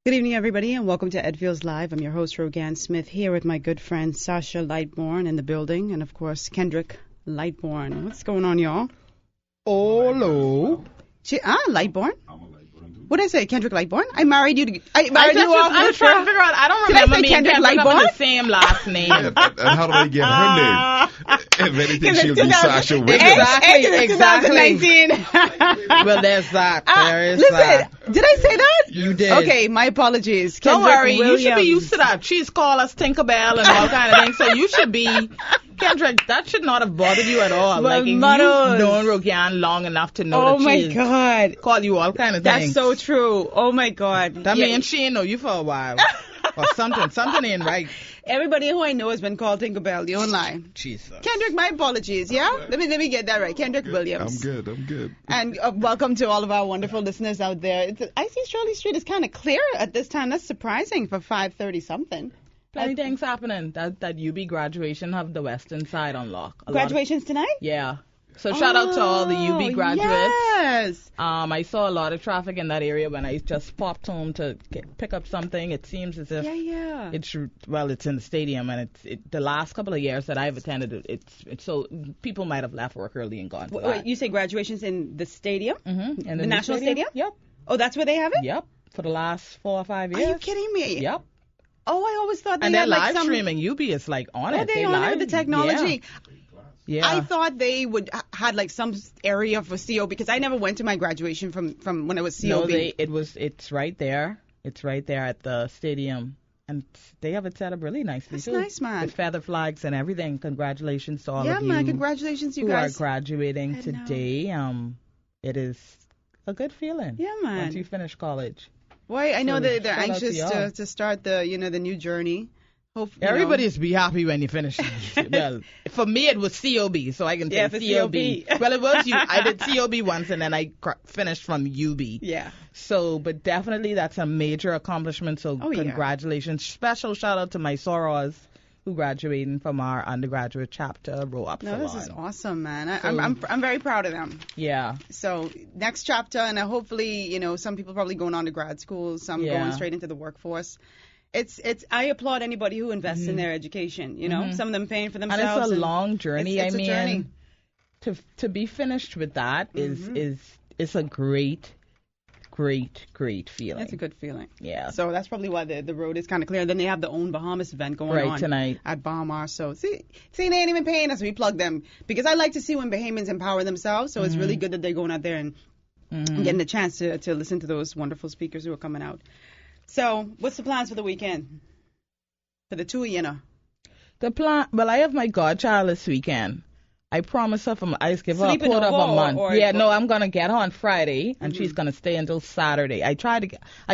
Good evening, everybody, and welcome to Ed Feels Live. I'm your host, Rogan Smith, here with my good friend Sasha Lightbourne in the building, and of course, Kendrick Lightbourne. What's going on, y'all? Hello. Lightbourne? What did I say, Kendrick Lightbourne? I married you. I'm trying to figure out. I don't remember me and Kendrick having the same last name. Yeah, and how do I get her name? If anything, she'll be Sasha Williams. Exactly. Well, there's that. There is that. Did I say that? You did. Okay, my apologies. Don't Kendrick worry. Williams. You should be used to that. She's called us Tinkerbell and all kind of things. So you should be... Kendrick, that should not have bothered you at all. Well, like, if you've known Rogan long enough to know that my God. Call you all kind of That's things. so true. Oh, my God. That means she ain't know you for a while. Or something ain't right. Everybody who I know has been called Tinkerbell. You don't lie. Jesus. Kendrick, my apologies, yeah? Let me get that right. Kendrick Williams. I'm good. And welcome to all of our wonderful listeners out there. I see Shirley Street is kind of clear at this time. That's surprising for 5:30 something. Plenty things happening. That UB graduation have the western side on lock. Graduations tonight? Yeah. So shout out to all the UB graduates. Yes. I saw a lot of traffic in that area when I just popped home to pick up something. It seems as if it's in the stadium, and the last couple of years that I've attended it's so people might have left work early and gone. Wait, you say graduations in the stadium? Mm-hmm. In the National Stadium? Yep. Oh, that's where they have it? Yep. For the last 4 or 5 years. Are you kidding me? Yep. Oh, I always thought they and they're had live streaming. UB is like on it. They on it with the technology. Yeah. I thought they would had like some area for CO because I never went to my graduation from when I was COB. No, it's right there. It's right there at the stadium, and they have it set up really nicely. That's too. nice, man. With feather flags and everything. Congratulations to all of you. Yeah, man. Congratulations, you who guys. are graduating today. It is a good feeling. Yeah, man. Once you finish college. Boy, I know that they're shout out anxious to start the the new journey. Everybody's be happy when you finish. Well, for me it was COB, so I can say COB. Well, it was you. I did COB once, and then I finished from UB. Yeah. So, but definitely that's a major accomplishment. So, congratulations! Yeah. Special shout out to my sorors who graduating from our undergraduate chapter, Row Up Salon. This is awesome, man. I'm very proud of them. Yeah. So next chapter, and hopefully, some people probably going on to grad school, some going straight into the workforce. I applaud anybody who invests in their education. Some of them paying for themselves. And it's a long journey. It's a journey. To be finished with that is a great feeling. It's a good feeling. Yeah. So that's probably why the road is kind of clear. Then they have the own Bahamas event going on tonight at Bahamar. So see, they ain't even paying us. We plug them because I like to see when Bahamians empower themselves. So it's really good that they're going out there and getting a chance to listen to those wonderful speakers who are coming out. So what's the plans for the weekend? For the two, The plan. Well, I have my godchild this weekend. I promised her I give her a quarter of a month. I'm gonna get her on Friday, and she's gonna stay until Saturday. I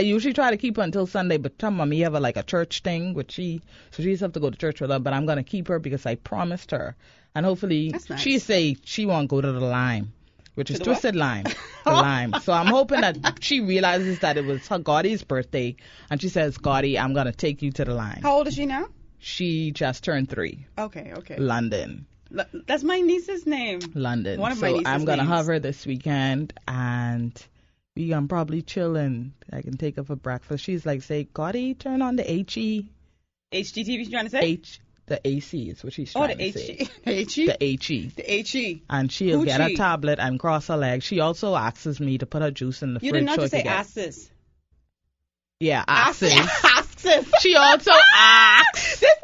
usually try to keep her until Sunday, but tell mommy have a church thing with she have to go to church with her. But I'm gonna keep her because I promised her, and hopefully she say she won't go to the Lime, which is Twisted Lime, the Lime. So I'm hoping that she realizes that it was her Gottie's birthday, and she says, Gottie, I'm gonna take you to the Lime. How old is she now? She just turned 3. Okay. London. That's my niece's name. London. One of my niece's I'm going to names. have her this weekend, and we can probably chill, and I can take her for breakfast. She's like, say, Gottie, turn on the HE. HGTV, she's trying to say? The AC is what she's trying to say. The HE? The HE. The HE. And she'll get a tablet and cross her legs. She also asks me to put her juice in the fridge. You did not just say asks. Yeah, asks. She also asks. This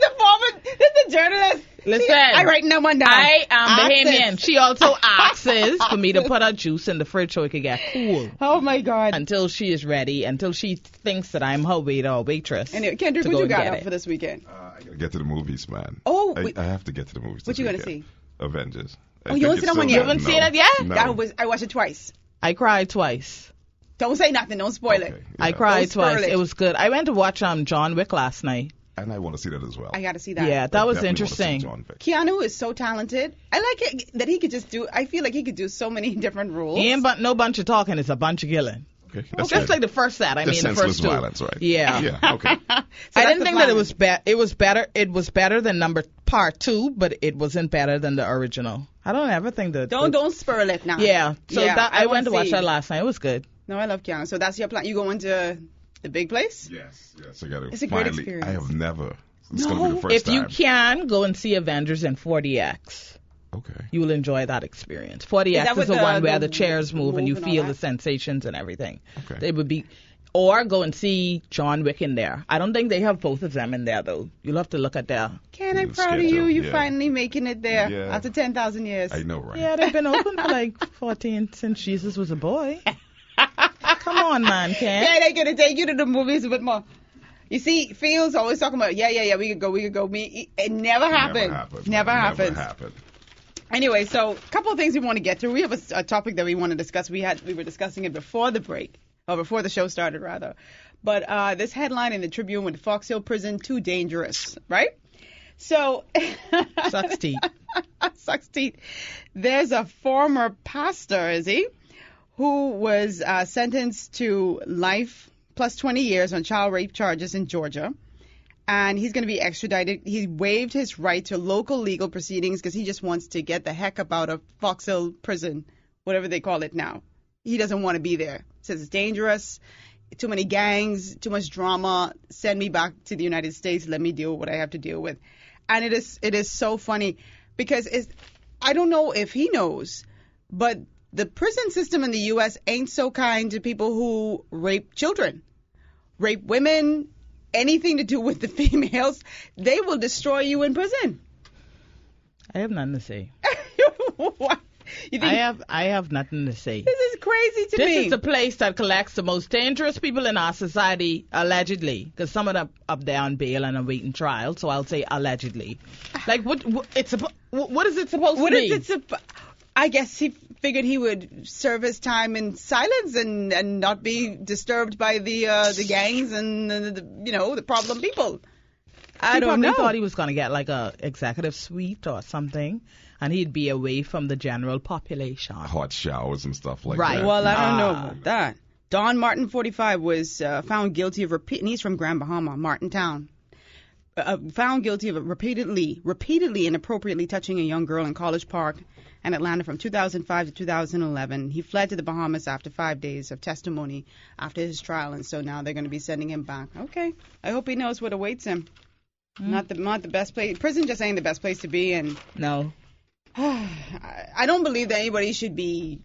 the journalist. Listen, I write no one down. I am Bahamian. She also asks for me to put her juice in the fridge so it could get cool. Oh my God! Until she is ready, until she thinks that I'm her waiter or waitress. And Kendrick, what you got up for this weekend? I gotta get to the movies, man. Oh, I have to get to the movies. What you gonna see? Avengers. You haven't seen that one yet? You haven't seen it yet? No. I watched it twice. I cried twice. Don't say nothing. Don't spoil it. Yeah. I cried twice. It was good. I went to watch John Wick last night. And I want to see that as well. I got to see that. Yeah, that was interesting. Keanu is so talented. I like it that he could just do. I feel like he could do so many different roles. He ain't no bunch of talking. It's a bunch of killing. Okay, just like the first set. I mean, the first two. Violence, right? Yeah. Okay. I didn't think that it was bad. It was better. It was better than part 2, but it wasn't better than the original. I don't ever think that. Don't spoil it now. Yeah. So I went to watch that last night. It was good. No, I love Keanu. So that's your plan. You going to The big place? Yes. I got to. It's a great experience. I have never. It's going to be the first if time. you can, go and see Avengers in 40X. Okay. You will enjoy that experience. 40X is the one where the chairs move and you feel the sensations and everything. Okay. They would be, or go and see John Wick in there. I don't think they have both of them in there though. You'll have to look at their. Ken, I'm proud of you. You finally making it there after 10,000 years. I know, right? Yeah, they've been open for like 14 since Jesus was a boy. Come on, man, Ken. Yeah, they're gonna take you to the movies a bit more. You see, Fields always talking about, we could go. It never happened. Never happened. Anyway, so a couple of things we want to get through. We have a topic that we want to discuss. We were discussing it before the break, or before the show started, rather. But this headline in the Tribune with Fox Hill Prison, too dangerous, right? So. Sucks teeth. Sucks teeth. There's a former pastor, is he, who was sentenced to life plus 20 years on child rape charges in Georgia. And he's going to be extradited. He waived his right to local legal proceedings because he just wants to get the heck up out of Fox Hill Prison, whatever they call it now. He doesn't want to be there. Says it's dangerous, too many gangs, too much drama. Send me back to the United States. Let me deal with what I have to deal with. And it is so funny because I don't know if he knows, but the prison system in the U.S. ain't so kind to people who rape children, rape women, anything to do with the females. They will destroy you in prison. I have nothing to say. What? You think I have nothing to say. This is crazy to me. This is the place that collects the most dangerous people in our society, allegedly, because some of them up there on bail and awaiting trial. So I'll say allegedly. Like what is it supposed to be? I guess he figured he would serve his time in silence and not be disturbed by the gangs and the problem people. I don't know. He thought he was going to get like a executive suite or something, and he'd be away from the general population. Hot showers and stuff like right. that. Well, I don't know about that. Don Martin, 45, was found guilty of and he's from Grand Bahama, Martintown. Found guilty of repeatedly inappropriately touching a young girl in College Park and Atlanta from 2005 to 2011. He fled to the Bahamas after 5 days of testimony after his trial, and so now they're going to be sending him back. Okay. I hope he knows what awaits him. Not the best place. Prison just ain't the best place to be, and no. I don't believe that anybody should be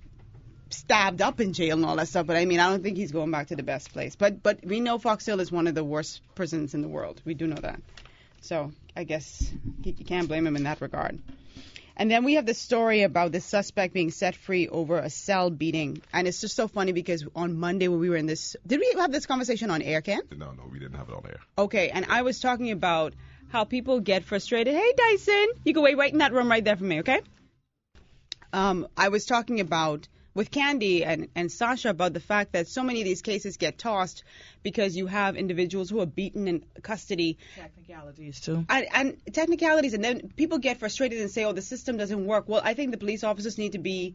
stabbed up in jail and all that stuff, but I mean, I don't think he's going back to the best place. But we know Fox Hill is one of the worst prisons in the world. We do know that. So I guess you can't blame him in that regard. And then we have the story about the suspect being set free over a cell beating. And it's just so funny because on Monday when we were in this, did we have this conversation on air, Ken? No, we didn't have it on air. Okay, and I was talking about how people get frustrated. Hey, Dyson, you can wait right in that room right there for me, okay? I was talking about with Candy and Sasha about the fact that so many of these cases get tossed because you have individuals who are beaten in custody. Technicalities, too. And technicalities, and then people get frustrated and say, oh, the system doesn't work. Well, I think the police officers need to be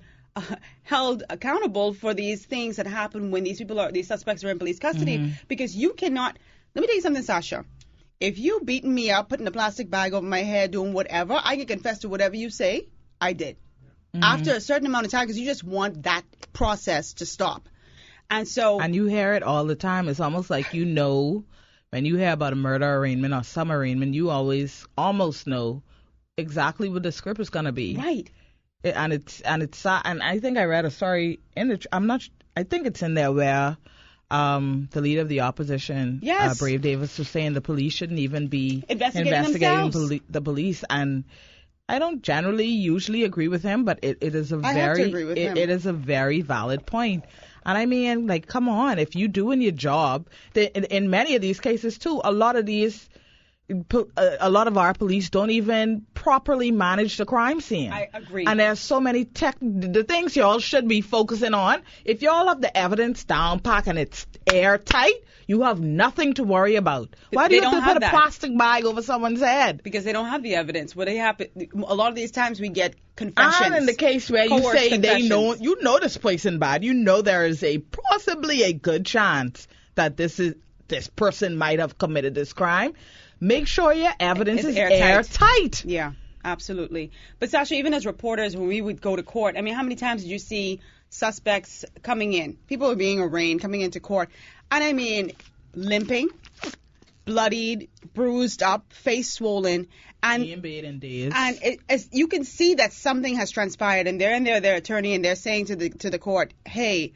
held accountable for these things that happen when these suspects are in police custody, because you cannot. Let me tell you something, Sasha. If you beating me up, putting a plastic bag over my head, doing whatever, I can confess to whatever you say. I did. After a certain amount of time, because you just want that process to stop. And you hear it all the time. It's almost like when you hear about a murder arraignment or some arraignment, you almost know exactly what the script is going to be. Right. And I think I read a story I think it's in there where the leader of the opposition, Brave Davis, was saying the police shouldn't even be investigating the police. And I don't usually agree with him, but it is a very valid point. And I mean, like, come on, if you're doing your job, in many of these cases too, a lot of our police don't even properly manage the crime scene. I agree. And there's so many the things y'all should be focusing on. If y'all have the evidence down pack and it's airtight, you have nothing to worry about. Why do you have to put a plastic bag over someone's head? Because they don't have the evidence. A lot of these times we get confessions. And in the case where you say they know, this person bad, there is possibly a good chance that this person might have committed this crime. Make sure your evidence is airtight. Yeah, absolutely. But Sasha, even as reporters, when we would go to court, I mean, how many times did you see suspects coming in? People are being arraigned, coming into court. And I mean, limping, bloodied, bruised up, face swollen, and you can see that something has transpired. And they're in there, their attorney, and they're saying to the court, "Hey."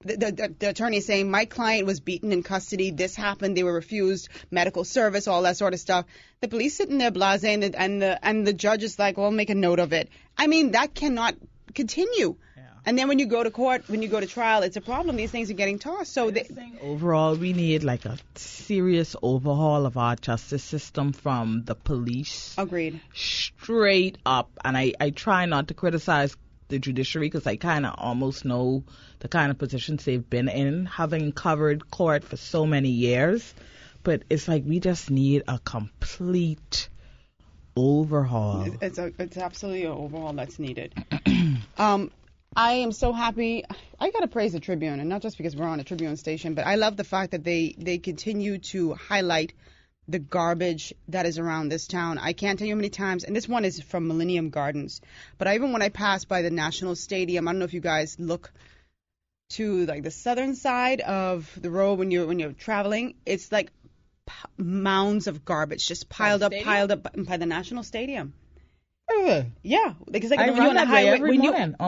The attorney is saying, my client was beaten in custody. This happened. They were refused medical service, all that sort of stuff. The police sitting there blasé, and the judge is like, well, make a note of it. I mean, that cannot continue. Yeah. And then when you go to court, when you go to trial, it's a problem. These things are getting tossed. So overall, we need like a serious overhaul of our justice system from the police. Agreed. Straight up. And I try not to criticize the judiciary because I kind of almost know the kind of positions they've been in, having covered court for so many years. But it's like we just need a complete overhaul. It's absolutely an overhaul that's needed. I am so happy. I got to praise the Tribune, and not just because we're on a Tribune station, but I love the fact that they continue to highlight the garbage that is around this town. I can't tell you how many times, and this one is from Millennium Gardens, but even when I pass by the National Stadium, I don't know if you guys look to like the southern side of the road when you're traveling, it's like mounds of garbage just piled up by the National Stadium. Yeah, because like when you're on the highway,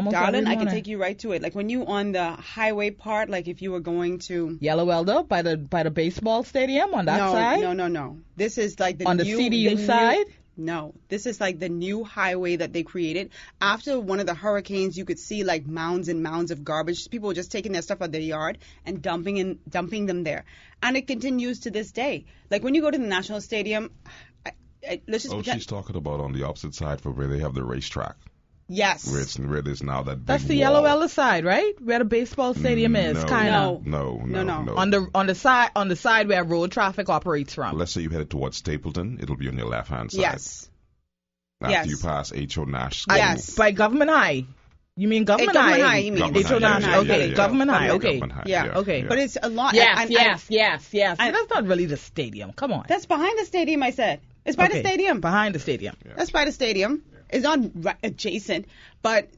darling, I can take you right to it. Like when you on the highway part, like if you were going to Yellow Welder by the baseball stadium on that side. No. This is like on the CDU side. No, this is like the new highway that they created after one of the hurricanes. You could see like mounds and mounds of garbage. People were just taking their stuff out of their yard and dumping them there, and it continues to this day. Like when you go to the National Stadium. She's talking about on the opposite side for where they have the racetrack. Yes. Where it is now that that's big the wall. Yellow Ella side, right? Where the baseball stadium is, kind of. No. On the side where road traffic operates from. Let's say you headed towards Stapleton, it'll be on your left hand side. Yes. After you pass H.O. Nash School. Yes. By Government High. You mean Government High? Government High, you mean. H.O. Nash. Okay, Government High. Okay. Okay. But it's a lot. Yes. That's not really the stadium. Come on. That's behind the stadium, I said. It's by the stadium. Behind the stadium. Yeah. That's by the stadium. It's not adjacent, but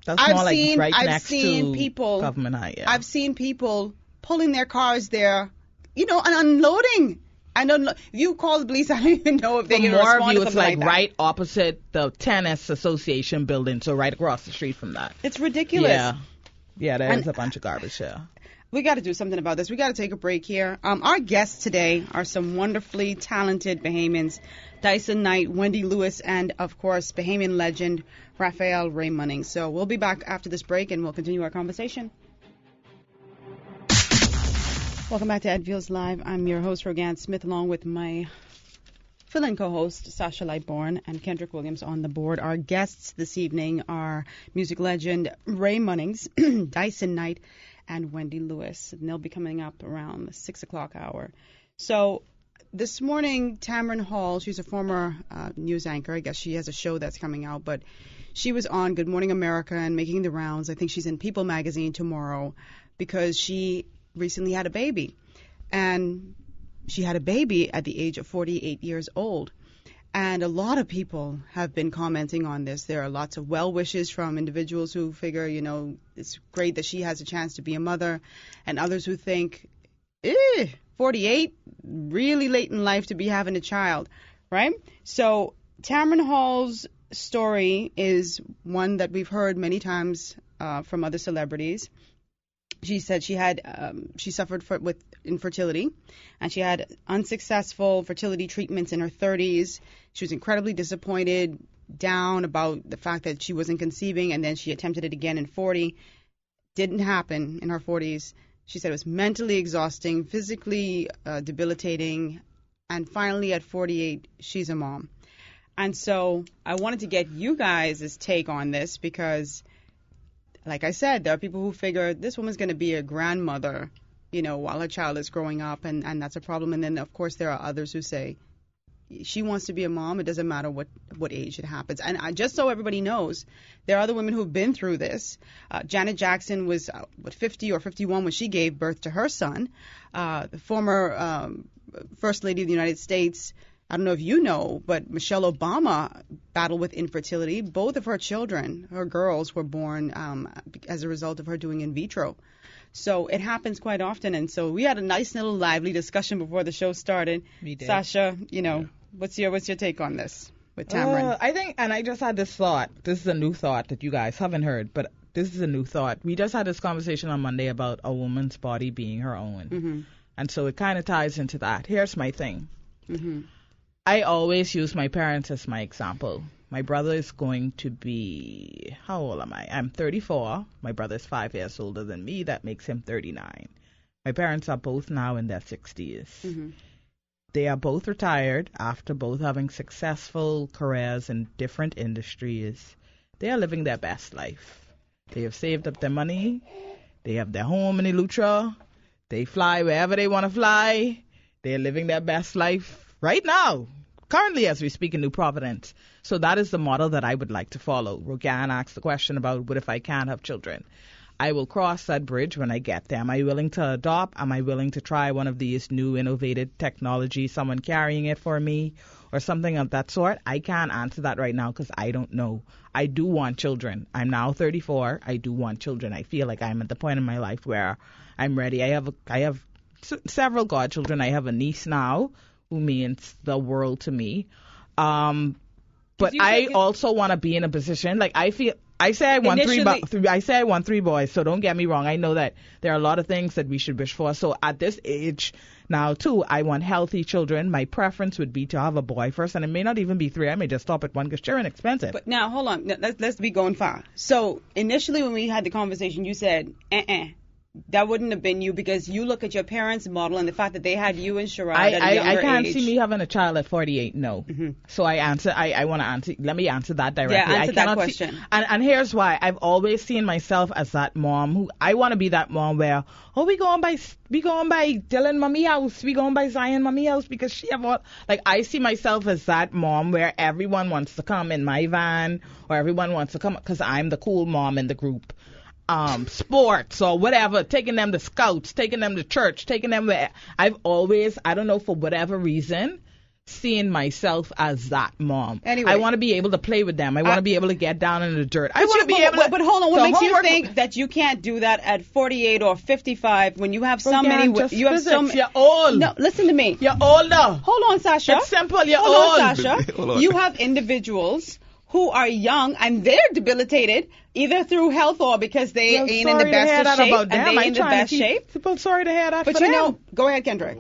that's more like right next to people, Government High. Yeah. I've seen people pulling their cars there, and unloading. If you call the police, I don't even know if they can respond to something it's like right opposite the Tennis Association building, so right across the street from that. It's ridiculous. Yeah, there's a bunch of garbage there. We got to do something about this. We got to take a break here. Our guests today are some wonderfully talented Bahamians, Dyson Knight, Wendy Lewis, and, of course, Bahamian legend Raphael Ray Munning. So we'll be back after this break, and we'll continue our conversation. Welcome back to Ed Fields Live. I'm your host, Rogan Smith, along with my fill-in co-host, Sasha Lightbourne, and Kendrick Williams on the board. Our guests this evening are music legend Ray Munnings, Dyson Knight, and Wendy Lewis. And they'll be coming up around the 6 o'clock hour. So this morning, Tamron Hall, she's a former news anchor. I guess she has a show that's coming out, but she was on Good Morning America and making the rounds. I think she's in People magazine tomorrow because she recently had a baby. And she had a baby at the age of 48 years old. And a lot of people have been commenting on this. There are lots of well wishes from individuals who figure, it's great that she has a chance to be a mother, and others who think, 48, really late in life to be having a child, right? So Tamron Hall's story is one that we've heard many times from other celebrities. She said she suffered with infertility, and she had unsuccessful fertility treatments in her 30s. She was incredibly disappointed, down about the fact that she wasn't conceiving, and then she attempted it again in 40. Didn't happen in her 40s. She said it was mentally exhausting, physically debilitating, and finally at 48, she's a mom. And so I wanted to get you guys' take on this because, like I said, there are people who figure this woman's going to be a grandmother, while her child is growing up, and that's a problem. And then, of course, there are others who say she wants to be a mom. It doesn't matter what age it happens. And just so everybody knows, there are other women who have been through this. Janet Jackson was 50 or 51 when she gave birth to her son. The former First Lady of the United States, I don't know if you know, but Michelle Obama battled with infertility. Both of her children, her girls, were born as a result of her doing in vitro. So it happens quite often. And so we had a nice little lively discussion before the show started. We did. Sasha, what's your take on this with Tamron? I think, and I just had this thought. This is a new thought that you guys haven't heard, but this is a new thought. We just had this conversation on Monday about a woman's body being her own. Mm-hmm. And so it kind of ties into that. Here's my thing. Mm-hmm. I always use my parents as my example. My brother is going to be, how old am I? I'm 34. My brother is 5 years older than me. That makes him 39. My parents are both now in their 60s. Mm-hmm. They are both retired after both having successful careers in different industries. They are living their best life. They have saved up their money. They have their home in Eleuthera. They fly wherever they want to fly. They're living their best life right now, currently as we speak in New Providence. So that is the model that I would like to follow. Rogan asked the question about what if I can't have children. I will cross that bridge when I get there. Am I willing to adopt? Am I willing to try one of these new innovative technology, someone carrying it for me or something of that sort? I can't answer that right now because I don't know. I do want children. I'm now 34. I do want children. I feel like I'm at the point in my life where I'm ready. I have several godchildren. I have a niece now who means the world to me. But I also want to be in a position like I say I want three boys, so don't get me wrong. I know that there are a lot of things that we should wish for. So at this age now, too, I want healthy children. My preference would be to have a boy first, and it may not even be 3. I may just stop at 1 because children are expensive. But now, hold on. Let's be going far. So initially when we had the conversation, you said, that wouldn't have been you because you look at your parents' model and the fact that they had you and Sherrod at a younger I can't age. see me having a child at 48, no. Mm-hmm. So I want to answer, let me answer that directly. Yeah, answer that question. And here's why. I've always seen myself as that mom who, I want to be that mom where, we going by Dylan mommy house, we going by Zion mommy house because she have all, like I see myself as that mom where everyone wants to come in my van or everyone wants to come because I'm the cool mom in the group. Sports or whatever, taking them to scouts, taking them to church, taking them where I've always, I don't know, for whatever reason, seen myself as that mom. Anyway, I want to be able to play with them. I want to be able to get down in the dirt. I want to be able to. But hold on, what makes you think that you can't do that at 48 or 55 when you have so many? You have so many. You're old. No, listen to me. You're older. Hold on, Sasha. It's simple. You're hold old. on, Sasha. Hold on. You have individuals who are young and they're debilitated either through health or because they ain't in the best of shape and they in the best shape. Sorry to hear that. But you know, go ahead, Kendrick.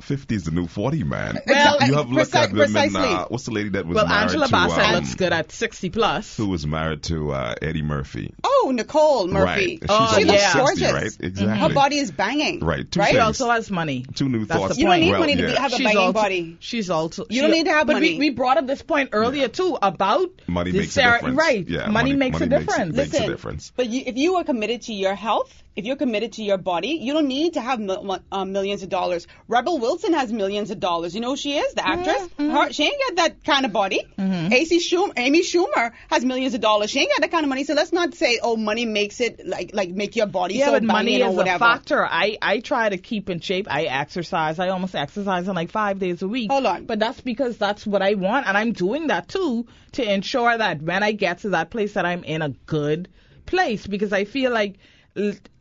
50 is the new 40, man. Well, you have looked at women. Precisely. What's the lady that was married Angela to? Bassett looks good at 60 plus. Who was married to Eddie Murphy? Oh, Nicole Murphy. Right. She looks 60, gorgeous. right? Exactly. Her body is banging. Right. Two right? things. She also has money. Two new That's thoughts. the You don't need point. money to have a banging body. She's also. You don't need to have money. But we brought up this point earlier too about money makes a difference. Right. Yeah, money makes a difference. Makes a difference. But if you are committed to your health, if you're committed to your body, you don't need to have millions of dollars. Rebel Wilson has millions of dollars. You know who she is, the actress? Mm-hmm. She ain't got that kind of body. Mm-hmm. Amy Schumer has millions of dollars. She ain't got that kind of money. So let's not say, money makes it like make your body so but banging money or is whatever. a factor. I try to keep in shape. I exercise. I almost exercise like 5 days a week. Hold on. But that's because that's what I want, and I'm doing that too to ensure that when I get to that place that I'm in a good place, because I feel like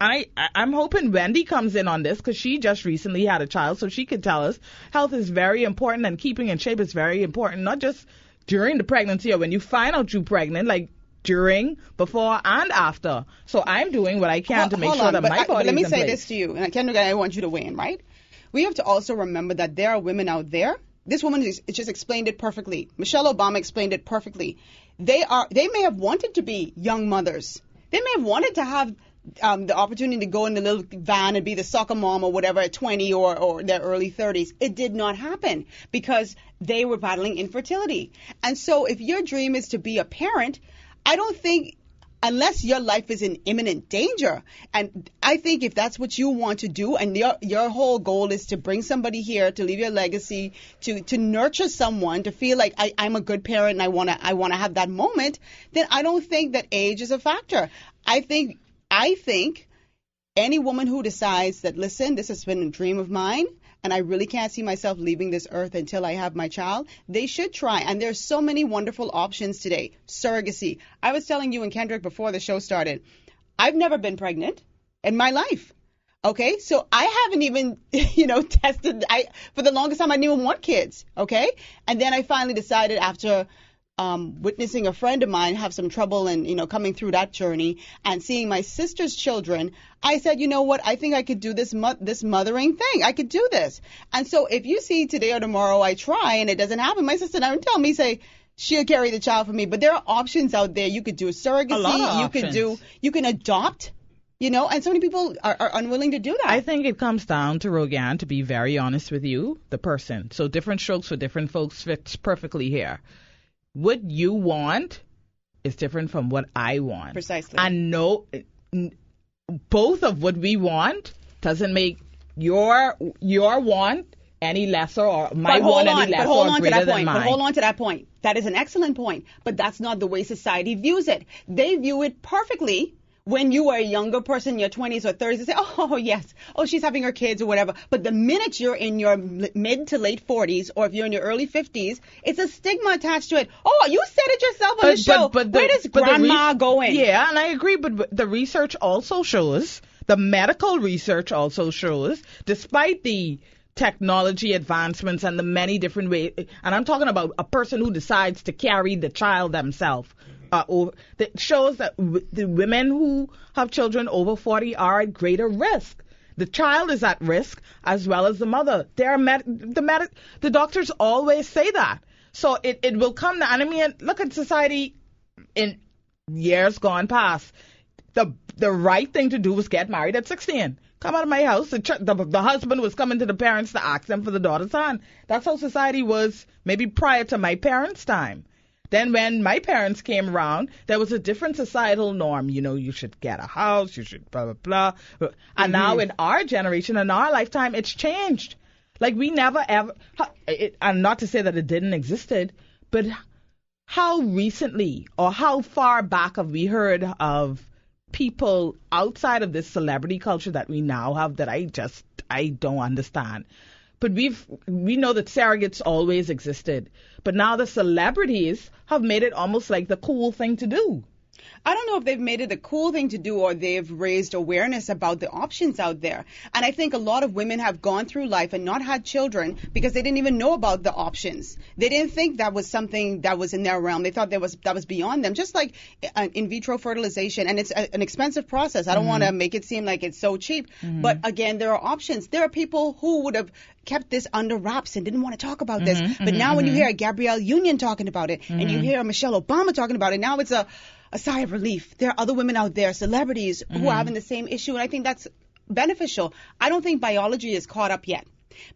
I'm hoping Wendy comes in on this because she just recently had a child, so she could tell us health is very important and keeping in shape is very important, not just during the pregnancy or when you find out you're pregnant, like during, before, and after. So I'm doing what I can to make sure that my body is in place. Let me say this to you, and Kendrick, I want you to weigh in, right? We have to also remember that there are women out there. This woman just explained it perfectly. Michelle Obama explained it perfectly. They may have wanted to be young mothers. They may have wanted to have the opportunity to go in the little van and be the soccer mom or whatever at 20 or their early 30s. It did not happen because they were battling infertility. And so if your dream is to be a parent, I don't think, unless your life is in imminent danger, and I think if that's what you want to do and your whole goal is to bring somebody here, to leave your legacy, to nurture someone, to feel like I'm a good parent and I want to have that moment, then I don't think that age is a factor. I think any woman who decides that, listen, this has been a dream of mine, and I really can't see myself leaving this earth until I have my child, they should try. And there's so many wonderful options today. Surrogacy. I was telling you and Kendrick before the show started, I've never been pregnant. in my life. Okay, so I haven't even, tested. For the longest time, I didn't even want kids. Okay, and then I finally decided after witnessing a friend of mine have some trouble and, coming through that journey and seeing my sister's children, I said, you know what, I think I could do this mothering thing. I could do this. And so if you see today or tomorrow I try and it doesn't happen, my sister never tell me, say, she'll carry the child for me. But there are options out there. You could do a surrogacy. A lot of options. You can adopt. And so many people are unwilling to do that. I think it comes down to, Rogan, to be very honest with you, the person. So different strokes for different folks fits perfectly here. What you want is different from what I want. Precisely. And no, both of what we want doesn't make your want any lesser or my want any lesser or greater than mine. But hold on to that point. That is an excellent point. But that's not the way society views it. They view it perfectly. When you are a younger person in your 20s or 30s, they say, oh, yes, she's having her kids or whatever. But the minute you're in your mid to late 40s or if you're in your early 50s, it's a stigma attached to it. Oh, you said it yourself on the show. Where does grandma go in? Yeah, and I agree, but the research also shows, the medical research also shows, despite the technology advancements and the many different ways, and I'm talking about a person who decides to carry the child themselves. That shows that the women who have children over 40 are at greater risk. The child is at risk as well as the mother. The doctors always say that. So it will come to, and I mean, look at society in years gone past. The right thing to do was get married at 16. Come out of my house. The husband was coming to the parents to ask them for the daughter's hand. That's how society was maybe prior to my parents' time. Then when my parents came around, there was a different societal norm. You should get a house, you should blah, blah, blah. And now in our generation, in our lifetime, it's changed. Like we never ever, and not to say that it didn't existed, but how recently or how far back have we heard of people outside of this celebrity culture that we now have that I don't understand. But we know that surrogates always existed. But now the celebrities have made it almost like the cool thing to do. I don't know if they've made it a cool thing to do or they've raised awareness about the options out there. And I think a lot of women have gone through life and not had children because they didn't even know about the options. They didn't think that was something that was in their realm. They thought that was beyond them, just like in vitro fertilization. And it's an expensive process. I don't want to make it seem like it's so cheap. But again, there are options. There are people who would have kept this under wraps and didn't want to talk about this. But now when you hear Gabrielle Union talking about it and you hear Michelle Obama talking about it, now it's a sigh of relief. There are other women out there, celebrities, who are having the same issue, and I think that's beneficial. I don't think biology is caught up yet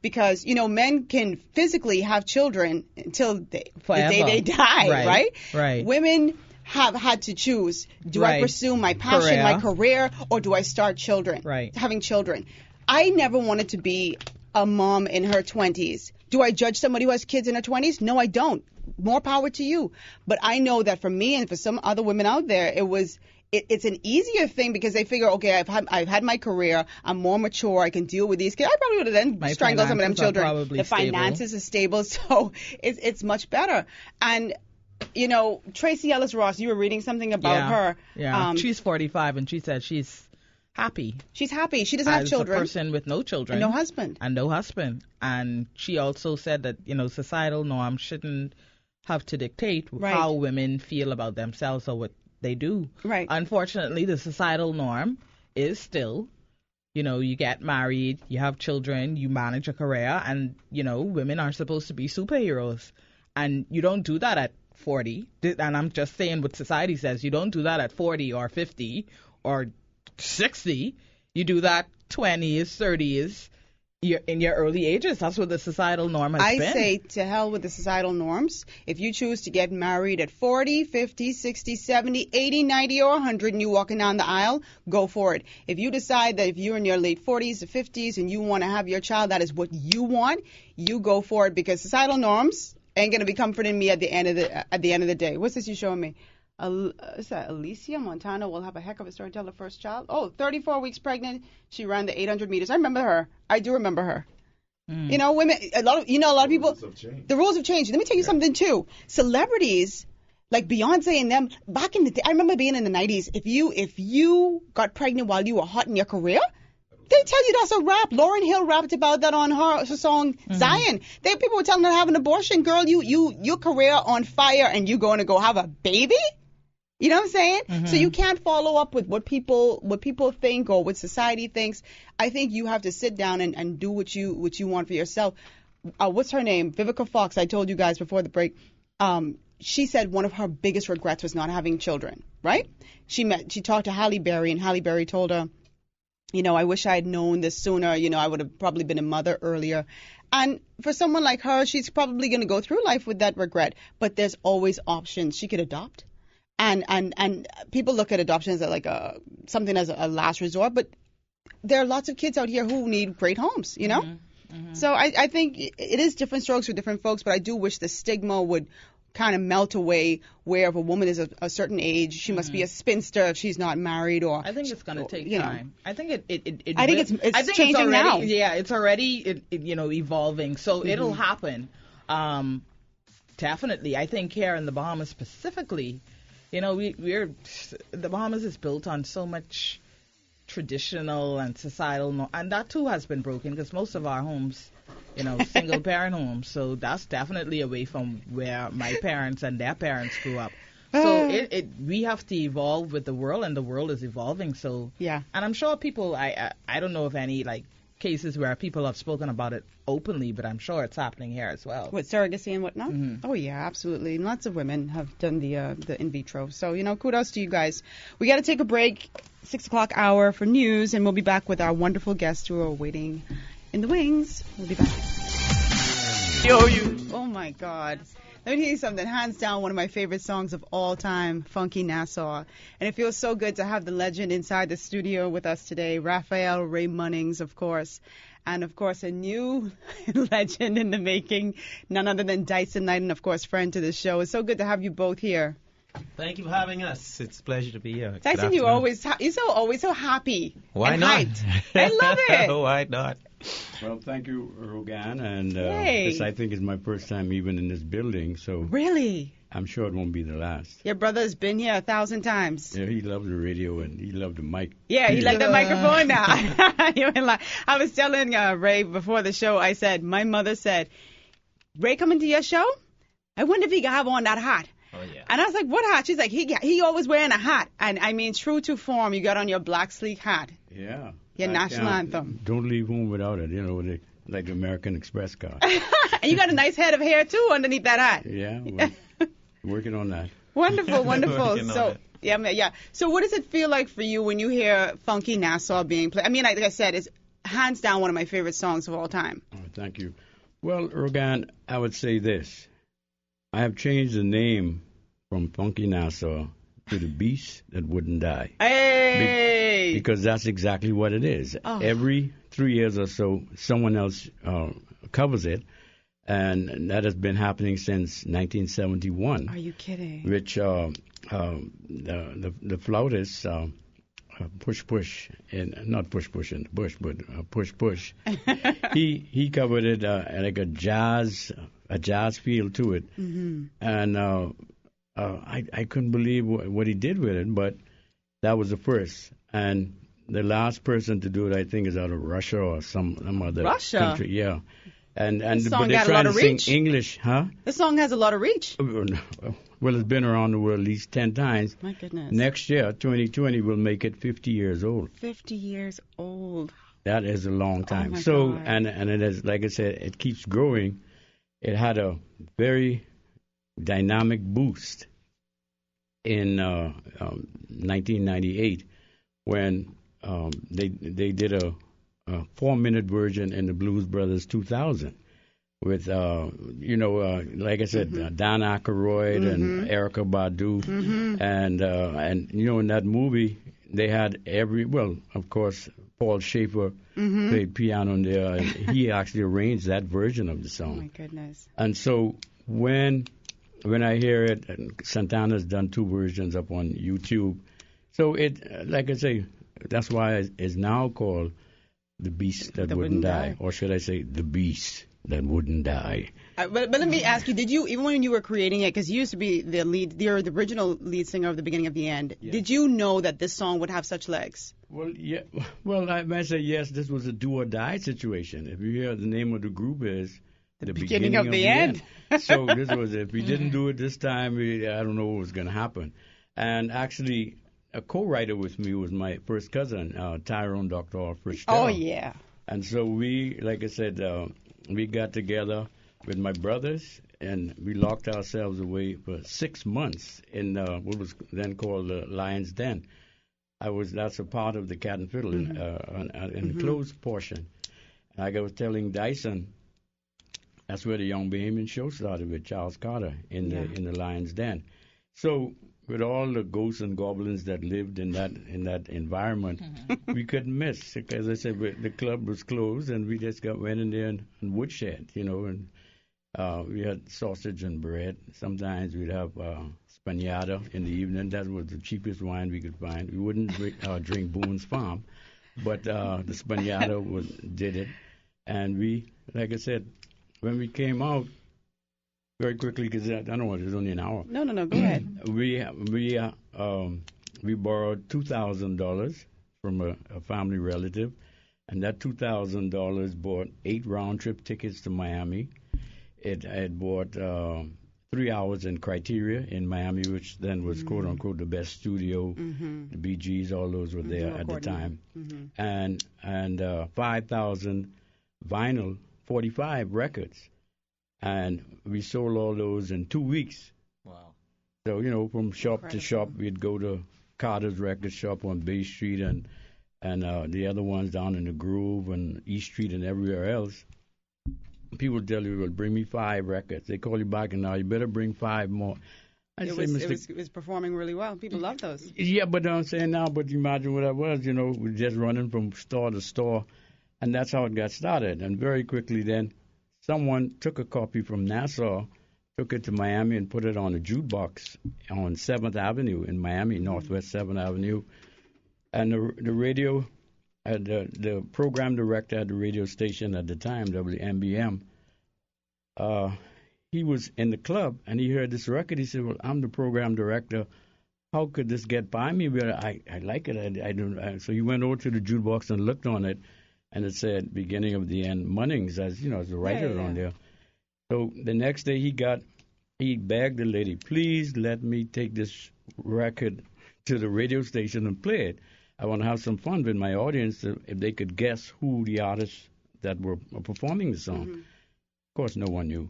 because, men can physically have children until the day they die, right? Women have had to choose. Do I pursue my passion, my career, or do I start having children? I never wanted to be a mom in her 20s. Do I judge somebody who has kids in her 20s? No, I don't. More power to you. But I know that for me and for some other women out there, it's an easier thing because they figure, okay, I've had my career, I'm more mature, I can deal with these kids. I probably would have then strangled some of them children. The finances are stable, so it's much better. And Tracy Ellis Ross, you were reading something about her. Yeah, she's 45 and she said she's happy. She's happy. She doesn't have children. As a person with no children. And no husband. And she also said that, societal norms shouldn't have to dictate how women feel about themselves or what they do. Right. Unfortunately, the societal norm is still, you get married, you have children, you manage a career, and, women are supposed to be superheroes. And you don't do that at 40. And I'm just saying what society says. You don't do that at 40 or 50 or 60. You do that 20s, 30s. In your early ages. That's what the societal norm has been. I say to hell with the societal norms. If you choose to get married at 40, 50, 60, 70, 80, 90, or 100 and you're walking down the aisle, go for it. If you decide that if you're in your late 40s or 50s and you want to have your child, that is what you want, you go for it because societal norms ain't going to be comforting me at the end of the day. What's this you're showing me? Is that Alicia Montano will have a heck of a story to tell her first child. 34 weeks pregnant. She ran the 800 meters. I remember her. I do remember her. Women, a lot of people, the rules have changed. Let me tell you something too. Celebrities, like Beyonce and them, back in the day, I remember being in the 90s, if you got pregnant while you were hot in your career, they tell you that's a rap. Lauryn Hill rapped about that on her song Zion. People were telling her to have an abortion. Girl, your career on fire and you going to go have a baby? You know what I'm saying? So you can't follow up with what people think or what society thinks. I think you have to sit down and do what you want for yourself. What's her name? Vivica Fox. I told you guys before the break. She said one of her biggest regrets was not having children. Right? She talked to Halle Berry, and Halle Berry told her, I wish I had known this sooner. I would have probably been a mother earlier. And for someone like her, she's probably going to go through life with that regret. But there's always options. She could adopt. And people look at adoption as like something as a last resort. But there are lots of kids out here who need great homes, So I think it is different strokes for different folks. But I do wish the stigma would kind of melt away, where if a woman is a certain age, she must be a spinster if she's not married. Or I think it's going to take time. I think I think it's changing now. Yeah, it's already evolving, so it'll happen. Definitely, I think here in the Bahamas specifically, the Bahamas is built on so much traditional and societal, and that too has been broken because most of our homes, single parent homes. So that's definitely away from where my parents and their parents grew up. So we have to evolve with the world, and the world is evolving. So yeah, and I'm sure people, I don't know of any cases where people have spoken about it openly, but I'm sure it's happening here as well. With surrogacy and whatnot? Oh yeah, absolutely. And lots of women have done the in vitro. So kudos to you guys. We got to take a break. 6 o'clock hour for news, and we'll be back with our wonderful guests who are waiting in the wings. We'll be back. Oh my God. Let me tell you something. Hands down, one of my favorite songs of all time, Funky Nassau. And it feels so good to have the legend inside the studio with us today, Raphael Ray Munnings, of course. And, of course, a new legend in the making, none other than Dyson Knight, and, of course, friend to the show. It's so good to have you both here. Thank you for having us. It's a pleasure to be here. Dyson, you're always so happy. Why and not? Hyped. I love it. Why not? Well, thank you, Rogan, and this I think is my first time even in this building, so really, I'm sure it won't be the last. Your brother's been here 1,000 times. Yeah, he loved the radio and he loved the mic. Yeah, he liked the microphone now. I was telling Ray before the show, I said, my mother said, Ray coming to your show? I wonder if he can have on that hat. Oh, yeah. And I was like, what hat? She's like, he always wearing a hat. And I mean, true to form, you got on your black sleek hat. Yeah. Your national anthem. Don't leave home without it, like the American Express car. And you got a nice head of hair, too, underneath that hat. Yeah, well, working on that. Wonderful, wonderful. So, yeah. So what does it feel like for you when you hear Funky Nassau being played? I mean, like I said, it's hands down one of my favorite songs of all time. Oh, thank you. Well, Rogan, I would say this. I have changed the name from Funky Nassau to the Beast That Wouldn't Die. Hey! Because that's exactly what it is. Oh. Every 3 years or so, someone else covers it, and that has been happening since 1971. Are you kidding? Which the flautist, Push, and not Push in the bush, but Push. he covered it like a jazz feel to it, and I couldn't believe what he did with it, but that was the first. And the last person to do it, I think, is out of Russia or some other country. Yeah. And but they're trying to sing English, huh? The song has a lot of reach. Well, it's been around the world at least 10 times. My goodness. Next year, 2020, will make it 50 years old. 50 years old. That is a long time. Oh my so, God. and it is, like I said, it keeps growing. It had a very dynamic boost in 1998 when they did a 4-minute version in the Blues Brothers 2000 with like I said, Don Aykroyd and Erykah Badu, and in that movie they had of course Paul Schaefer played piano in there, and he actually arranged that version of the song. Oh my goodness! And so when I hear it, and Santana's done 2 versions up on YouTube, so it, like I say, that's why it's now called The Beast That Wouldn't Die. Or should I say The Beast that wouldn't die. But let me ask you, did you, even when you were creating it, because you used to be you're the original lead singer of the beginning of the end, Yes. did you know that this song would have such legs? Well, yeah. Well, I might say yes. This was a do or die situation. If you hear the name of the group is the beginning of the end. So this was if we didn't do it this time, I don't know what was going to happen. And actually, a co-writer with me was my first cousin, Tyrone Dr. Alfred. Oh yeah. And so we, like I said, we got together with my brothers, and we locked ourselves away for 6 months in what was then called the Lion's Den. That's a part of the Cat and Fiddle in the closed portion. Like I was telling Dyson, that's where the Young Bahamian show started with Charles Carter in the Lion's Den. So with all the ghosts and goblins that lived in that environment, we couldn't miss. As I said, the club was closed, and we just went in there and woodshed, and we had sausage and bread. Sometimes we'd have Spaniata in the evening. That was the cheapest wine we could find. We wouldn't drink Boone's Farm, but the Spaniata did it. And we, like I said, when we came out, very quickly, because I don't know, it's only an hour. No, go ahead. We borrowed $2,000 from a family relative, and that $2,000 bought 8 round-trip tickets to Miami. It had bought 3 hours in Criteria in Miami, which then was quote-unquote the best studio. The Bee Gees, all those were there at the time. And 5,000 vinyl 45 records. And we sold all those in 2 weeks. Wow. So, from shop to shop, we'd go to Carter's record shop on Bay Street and the other ones down in the Grove and East Street and everywhere else. People tell you, well, bring me 5 records. They call you back and now you better bring 5 more. It was performing really well. People love those. Yeah, but I'm saying now, but imagine what I was, we're just running from store to store. And that's how it got started. And very quickly then, someone took a copy from Nassau, took it to Miami, and put it on a jukebox on 7th Avenue in Miami, Northwest 7th Avenue. And the radio, the program director at the radio station at the time, WMBM, he was in the club, and he heard this record. He said, well, I'm the program director. How could this get by me? But I like it. I don't. So he went over to the jukebox and looked on it. And it said beginning of the end, Munnings, as the writer on there. So the next day he begged the lady, please let me take this record to the radio station and play it. I want to have some fun with my audience if they could guess who the artists that were performing the song. Of course, no one knew.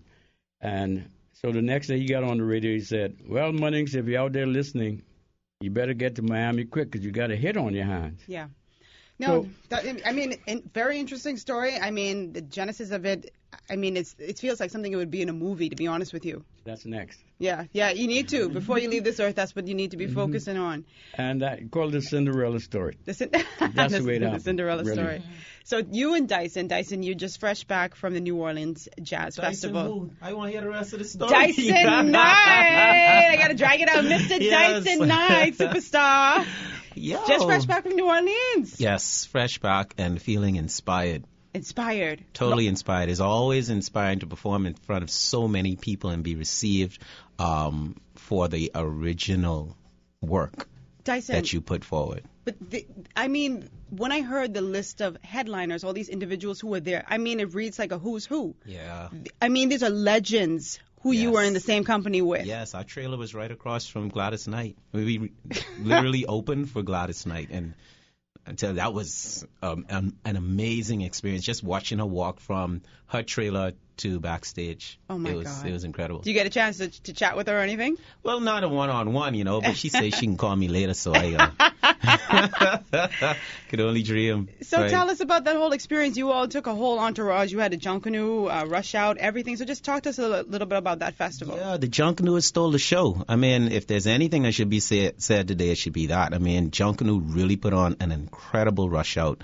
And so the next day he got on the radio, he said, well, Munnings, if you're out there listening, you better get to Miami quick because you got a hit on your hands. Yeah. No, very interesting story. I mean, the genesis of it, it feels like something it would be in a movie, to be honest with you. That's next. Yeah, you need to. Before you leave this earth, that's what you need to be focusing on. And I call it the Cinderella story. That's the way it happened. The Cinderella story. So you and Dyson, you just fresh back from the New Orleans Jazz Festival. Who? I want to hear the rest of the story. Dyson Knight! I got to drag it out. Mr. Yes. Dyson Knight, superstar. Yo. Just fresh back from New Orleans. Yes, fresh back and feeling inspired. Inspired. Totally inspired. It's always inspiring to perform in front of so many people and be received for the original work Dyson, that you put forward. But when I heard the list of headliners, all these individuals who were there, it reads like a who's who. Yeah. These are legends who you were in the same company with. Yes, our trailer was right across from Gladys Knight. We literally opened for Gladys Knight, and until that was an amazing experience, just watching her walk from her trailer to backstage. Oh my God. It was incredible. Do you get a chance to chat with her or anything? Well, not a one-on-one, but she says she can call me later, so I could only dream. So tell us about that whole experience. You all took a whole entourage. You had a Junkanoo, Rush Out, everything. So just talk to us a little bit about that festival. Yeah, the Junkanoo stole the show. If there's anything that should be said today, it should be that. Junkanoo really put on an incredible Rush Out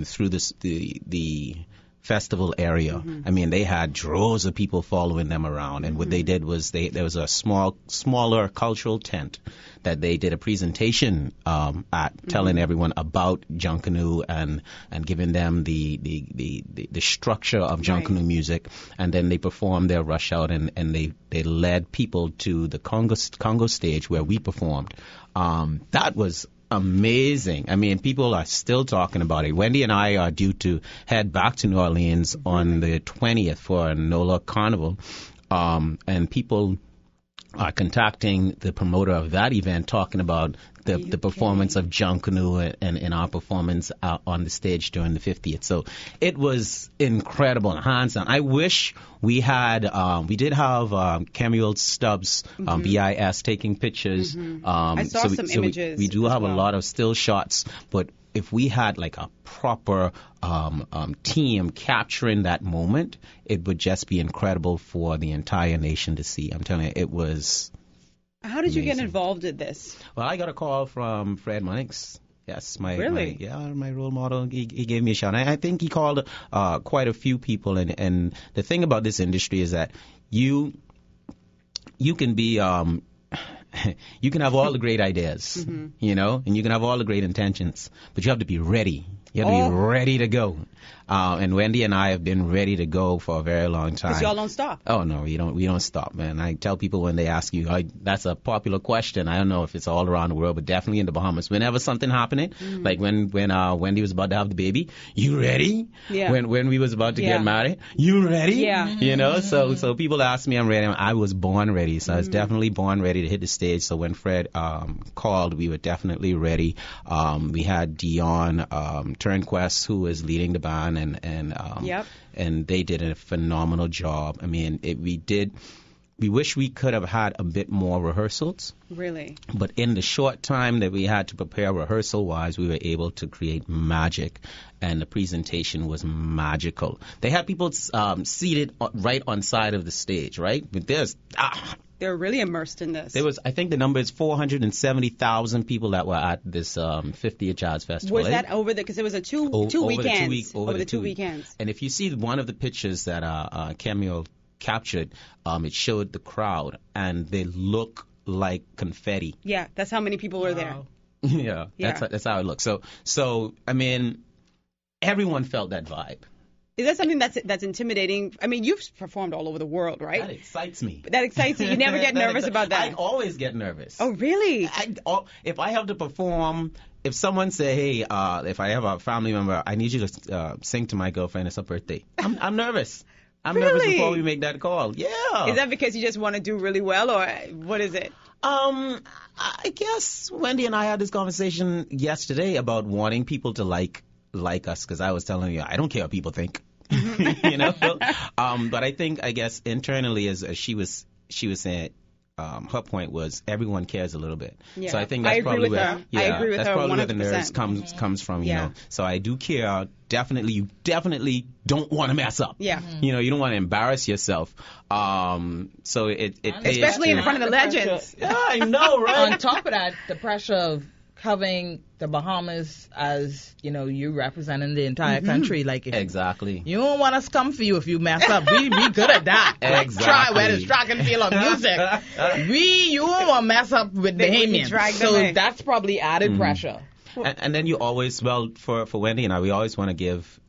through the festival area. I mean, they had droves of people following them around, and what they did was there was a smaller cultural tent that they did a presentation at, telling everyone about Junkanoo and giving them the structure of Junkanoo music, and then they performed their rush out, and they led people to the Congo stage where we performed. That was amazing. I mean, people are still talking about it. Wendy and I are due to head back to New Orleans on the 20th for a NOLA Carnival, and people are contacting the promoter of that event, talking about the performance of Junkanoo and our performance on the stage during the 50th. So it was incredible, hands down. I wish we did have Camuel Stubbs, BIS, taking pictures. I saw some images. We do have a lot of still shots, but if we had like a proper team capturing that moment, it would just be incredible for the entire nation to see. I'm telling you, it was How did you get involved in this? Well, I got a call from Fred Munnings. Yes, my role model. He gave me a shout. I think he called quite a few people. And the thing about this industry is that you can be you can have all the great ideas, you know, and you can have all the great intentions, but you have to be ready. You have to be ready to go. And Wendy and I have been ready to go for a very long time. Because y'all don't stop. Oh, no, we don't stop, man. I tell people when they ask you, that's a popular question. I don't know if it's all around the world, but definitely in the Bahamas. Whenever something happening, like when Wendy was about to have the baby, you ready? Yeah. When we was about to get married, you ready? Yeah. You know, so people ask me, I'm ready. I was born ready. So I was definitely born ready to hit the stage. So when Fred called, we were definitely ready. We had Dion Turnquest, who is leading the band, and they did a phenomenal job. I mean, we wish we could have had a bit more rehearsals. Really? But in the short time that we had to prepare rehearsal-wise, we were able to create magic, and the presentation was magical. They had people seated right on side of the stage, right? But they're really immersed in this. I think the number is 470,000 people that were at this 50th Jazz Festival. Was that over because it was a two weekends? Over the two weekends. And if you see one of the pictures that Camille captured, it showed the crowd, and they look like confetti. Yeah, that's how many people were there. Yeah, that's how it looks. So I mean, everyone felt that vibe. Is that something that's intimidating? I mean, you've performed all over the world, right? That excites me. That excites you. You never get nervous about that? I always get nervous. Oh, really? If I have to perform, if someone say, hey, if I have a family member, I need you to sing to my girlfriend, it's her birthday. I'm nervous. I'm nervous before we make that call. Yeah. Is that because you just want to do really well, or what is it? I guess Wendy and I had this conversation yesterday about wanting people to like us, because I was telling you, I don't care what people think. You know, but I guess internally, as she was saying, her point was everyone cares a little bit. Yeah. So I think that's probably where that's probably 100%. where the nerves comes from. You know, so I do care. You definitely don't want to mess up. Yeah. You know, you don't want to embarrass yourself. So it especially in front of the legends. Yeah, I know, right? On top of that, the pressure of covering the Bahamas as, you know, you representing the entire country. Like, exactly. You don't want us to come for you if you mess up. We good at that. Exactly. Try where the track and field of music. You don't want to mess up with Bahamians. So that's probably added pressure. And then you always, for Wendy and I, we always want to give,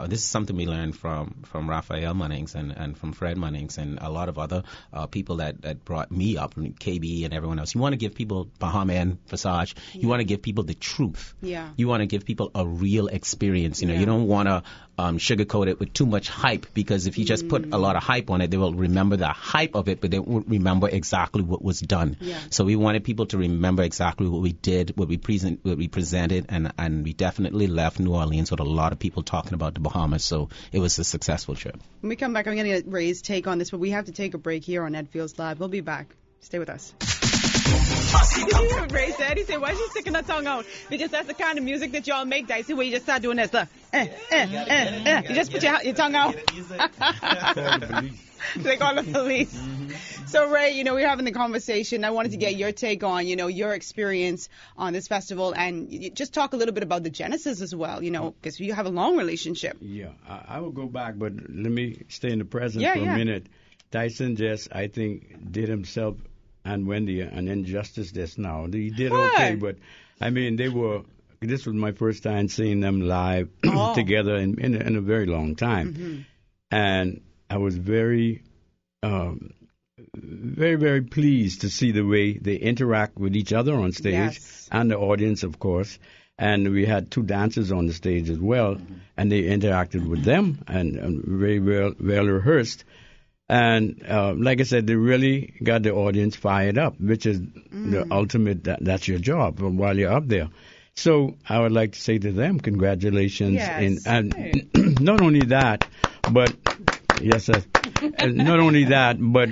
this is something we learned from Raphael Munnings and from Fred Munnings and a lot of other people that brought me up, KB and everyone else. You want to give people, Bahamian, Visage, you want to give people the truth. Yeah. You want to give people a real experience. You know, you don't want to sugarcoat it with too much hype, because if you just put a lot of hype on it, they will remember the hype of it, but they won't remember exactly what was done. Yeah. So we wanted people to remember exactly what we did, what we presented, and we definitely left New Orleans with a lot of people talking about the Bahamas. So it was a successful trip. When we come back, I'm going to get Ray's take on this, but we have to take a break here on Ed Fields Live. We'll be back. Stay with us. You see what Ray said? He said, why is she sticking her tongue out? Because that's the kind of music that y'all make, Dicey, where you just start doing this. You just put your tongue out. They call the police. So, Ray, we're having the conversation. I wanted to get your take on, your experience on this festival, and just talk a little bit about the genesis as well, because you have a long relationship. Yeah, I will go back, but let me stay in the present for a minute. Dyson just, I think, did himself and Wendy an injustice just now. He did okay, but, this was my first time seeing them live together in a very long time. Mm-hmm. And I was very, very, very pleased to see the way they interact with each other on stage and the audience, of course. And we had 2 dancers on the stage as well, and they interacted with them and very well rehearsed. And like I said, they really got the audience fired up, which is the ultimate, that's your job while you're up there. So I would like to say to them, congratulations. Yes. And not only that, but not only that, but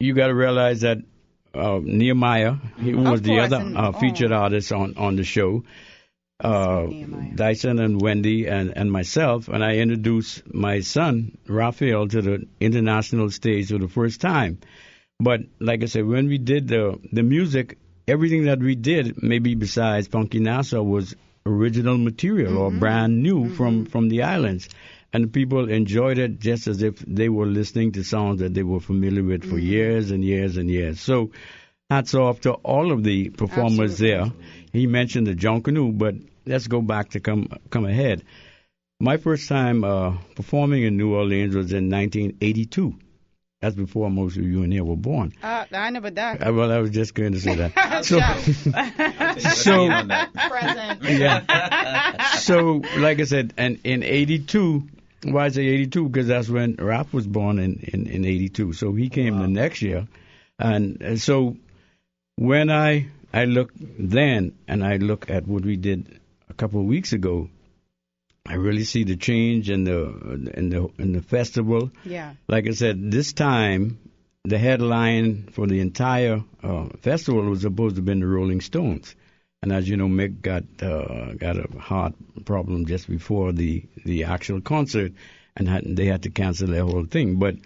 you got to realize that Nehemiah, he was the other featured artist on the show. Dyson and Wendy and myself, and I introduced my son, Raphael, to the international stage for the first time. But like I said, when we did the music, everything that we did, maybe besides Funky Nassau, was original material or brand new from the islands. And people enjoyed it just as if they were listening to songs that they were familiar with for years and years and years. So hats off to all of the performers there. He mentioned the Junkanoo, but let's go back to come ahead. My first time performing in New Orleans was in 1982. That's before most of you in here were born. I never that. Well, I was just going to say that. Present. Yeah. So, like I said, and in 82, why I say 82? Because that's when Raph was born in 82. So he came the next year. And so when I look then and I look at what we did a couple of weeks ago, I really see the change in the festival. Yeah. Like I said, this time the headline for the entire festival was supposed to have been the Rolling Stones, and as you know, Mick got a heart problem just before the actual concert, and they had to cancel their whole thing. But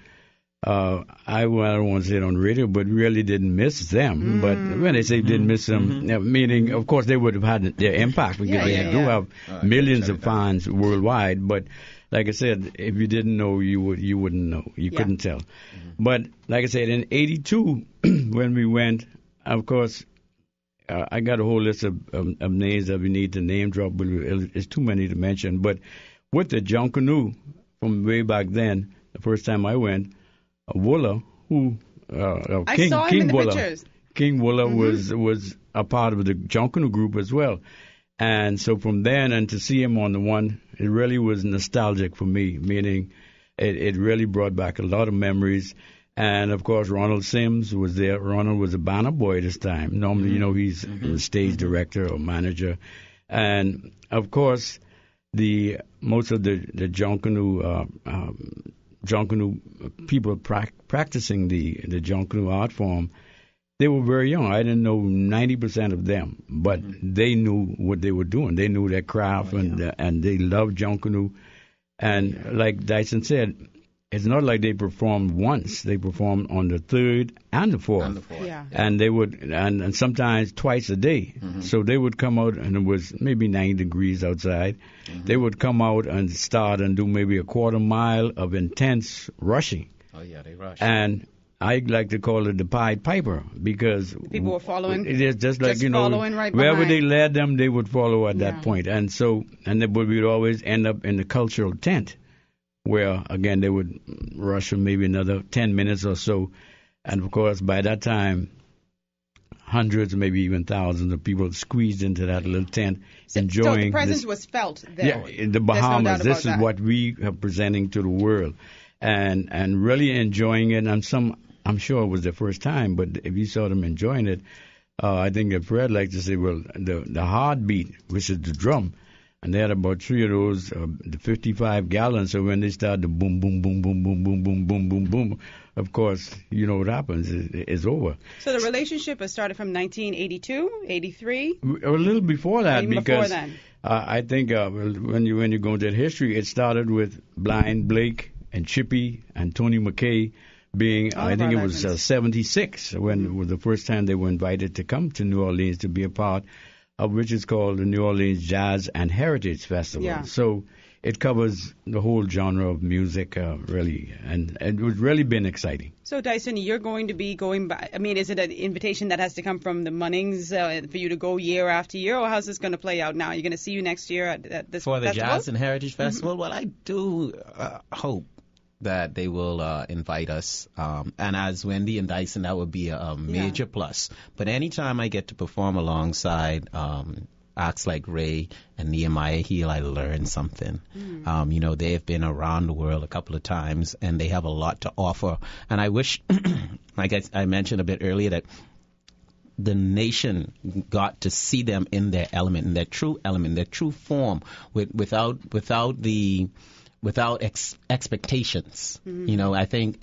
I don't want to say it on radio, but really didn't miss them. But when they say didn't miss them, meaning, of course, they would have had their impact because they do have millions of fans worldwide. But like I said, if you didn't know, you wouldn't know. You couldn't tell. But like I said, in 82, when we went, of course, I got a whole list of names that we need to name drop, but it's too many to mention. But with the Junkanoo from way back then, the first time I went, Wooler, who King Wooler, King Wooler was a part of the Junkanoo group as well, and so from then and to see him on the one, it really was nostalgic for me. Meaning, it really brought back a lot of memories. And of course, Ronald Sims was there. Ronald was a banner boy this time. Normally, he's a stage director or manager, and of course, most of the Junkanoo people practicing the Junkanoo art form, they were very young. I didn't know 90% of them, but they knew what they were doing. They knew their craft, and they loved Junkanoo. And like Dyson said, it's not like they performed once. They performed on the 3rd and the 4th. Yeah. And they would, and sometimes twice a day. So they would come out, and it was maybe 90 degrees outside. They would come out and start and do maybe a quarter mile of intense rushing. Oh, yeah, they rush. And I like to call it the Pied Piper because people were following. It is just like, following right wherever behind. they led them, they would follow at that point. And so, we would always end up in the cultural tent, where, again, they would rush for maybe another 10 minutes or so. And, of course, by that time, hundreds, maybe even thousands of people squeezed into that little tent, enjoying. So the presence was felt there. Yeah, in the Bahamas. This is what we are presenting to the world. And really enjoying it. And I'm sure it was their first time, but if you saw them enjoying it, I think that Fred liked to say, well, the heartbeat, which is the drum, and they had about 3 of those, the 55 gallons. So when they started the boom, boom, boom, boom, boom, boom, boom, boom, boom, boom, of course, you know what happens is over. So the relationship has started from 1982, 83? A little before that, even because before then. I think when you go into history, it started with Blind Blake and Chippy and Tony McKay being, I think it was 76 when it was the first time they were invited to come to New Orleans to be a part of which is called the New Orleans Jazz and Heritage Festival. Yeah. So it covers the whole genre of music, really, and it's really been exciting. So, Dyson, you're going to be going back. I mean, is it an invitation that has to come from the Munnings for you to go year after year, or how's this going to play out now? You're going to see you next year at this for the festival? Jazz and Heritage Festival? Well, I do hope that they will invite us. And as Wendy and Dyson, that would be a major plus. But anytime I get to perform alongside acts like Ray and Nehemiah Heel, I learn something. You know, they have been around the world a couple of times, and they have a lot to offer. And I wish, like I mentioned a bit earlier, that the nation got to see them in their element, in their true element, their true form, without expectations. You know, I think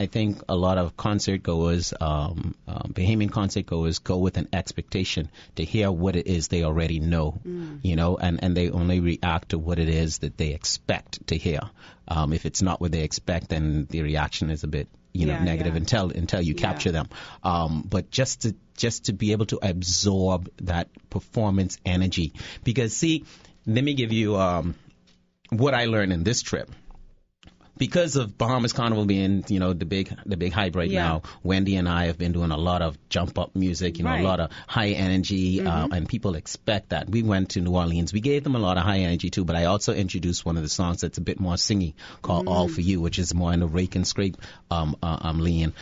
a lot of concert goers, Bahamian concert goers, go with an expectation to hear what it is they already know. You know, and they only react to what it is that they expect to hear. If it's not what they expect, then the reaction is a bit negative until you capture them. But just to be able to absorb that performance energy, because see, let me give you what I learned in this trip. Because of Bahamas Carnival being, you know, the big hype right now, Wendy and I have been doing a lot of jump up music, you know, a lot of high energy, and people expect that. We went to New Orleans. We gave them a lot of high energy too, but I also introduced one of the songs that's a bit more singy called All For You, which is more in the rake and scrape lean.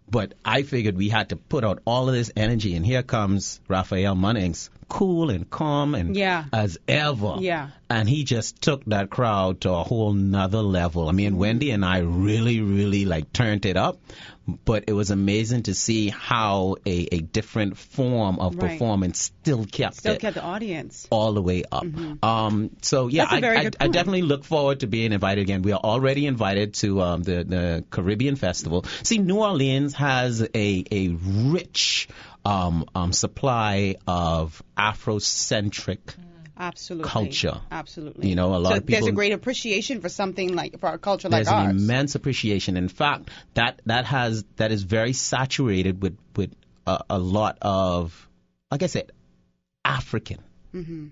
But I figured we had to put out all of this energy, and here comes Raphael Munnings, cool and calm and as ever. Yeah. And he just took that crowd to a whole nother level. I mean, Wendy and I really, really turned it up. But it was amazing to see how a different form of performance still kept the audience all the way up. So yeah, I definitely look forward to being invited again. We are already invited to the Caribbean Festival. See, New Orleans has a rich supply of Afrocentric culture. Absolutely. You know, a lot of people. There's a great appreciation for something for a culture like ours. There's an immense appreciation. In fact, that is very saturated with a lot of, like I said, African.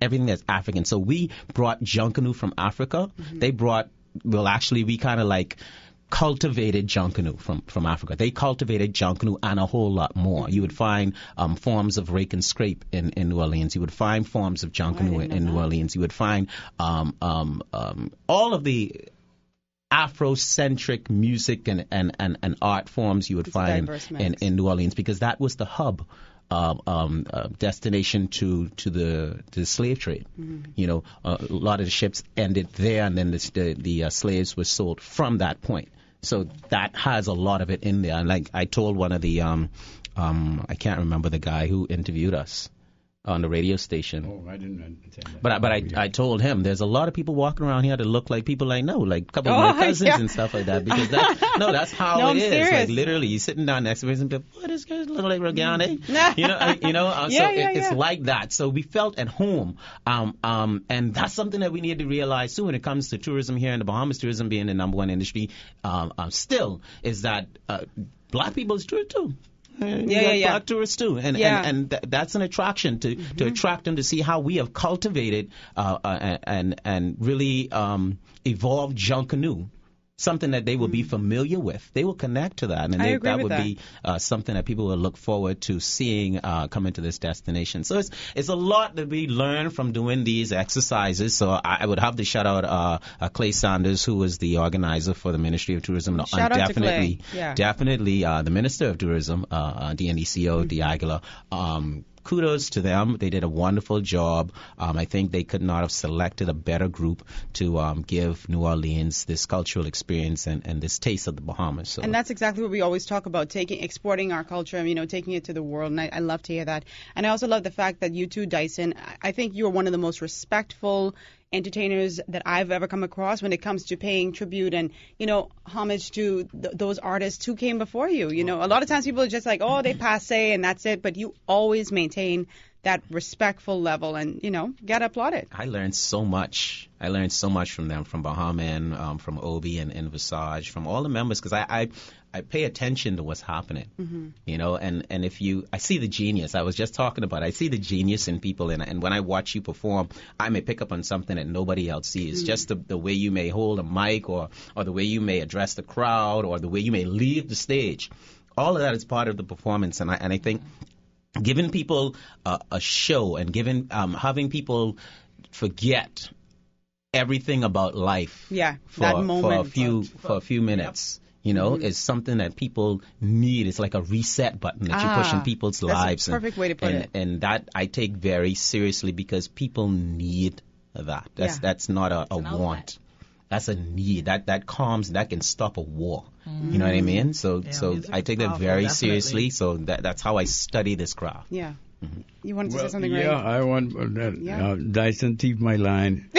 Everything that's African. So we brought Junkanoo from Africa. They brought, we kind of cultivated Junkanoo from Africa. They cultivated Junkanoo and a whole lot more. You would find forms of rake and scrape in New Orleans. You would find forms of Junkanoo in New Orleans. You would find all of the Afrocentric music and art forms you would find in New Orleans, because that was the hub destination to the slave trade. You know, a lot of the ships ended there, and then the slaves were sold from that point. So that has a lot of it in there. And like I told one of the I can't remember the guy who interviewed us on the radio station. Oh, I didn't understand that. But I told him there's a lot of people walking around here that look like people I know, like a couple of my cousins and stuff like that. Because that's how it is. Serious. Like literally, you're sitting down next to me and be, "What this guy look like Regane?" It's like that. So we felt at home, and that's something that we need to realize too when it comes to tourism here in the Bahamas. Tourism being the number one industry, still is that black people is true too. Black tourists too, and that's an attraction to attract them to see how we have cultivated and really evolved Junkanoo, something that they will be familiar with. They will connect to that, and that would be something that people will look forward to seeing come into this destination. So it's a lot that we learn from doing these exercises. So I would have to shout out Clay Sanders, who was the organizer for the Ministry of Tourism. Shout out to Clay. Definitely the Minister of Tourism, DNDCO, Diagula. Kudos to them. They did a wonderful job. I think they could not have selected a better group to give New Orleans this cultural experience and this taste of the Bahamas. So. And that's exactly what we always talk about, exporting our culture, taking it to the world. And I love to hear that. And I also love the fact that you too, Dyson, I think you're one of the most respectful entertainers that I've ever come across when it comes to paying tribute and, homage to those artists who came before you. A lot of times people are just like, oh, they passe and that's it. But you always maintain that respectful level and, gotta applaud it. I learned so much. From them, from Bahama, from Obi and Visage, from all the members, because I pay attention to what's happening, and if I see the genius. I was just talking about, I see the genius in people, and when I watch you perform, I may pick up on something that nobody else sees. Just the way you may hold a mic, or the way you may address the crowd, or the way you may leave the stage. All of that is part of the performance, and I think giving people a show and having people forget everything about life for a few minutes. Is something that people need. It's like a reset button that you push in people's lives. That's a perfect way to put it. And that I take very seriously because people need that. That's not a want. That's a need. That calms. That can stop a war. You know what I mean? So I take that very seriously. So that's how I study this craft. Yeah. Mm-hmm. You wanted to say something, right? Yeah, I want Dyson teeth my line.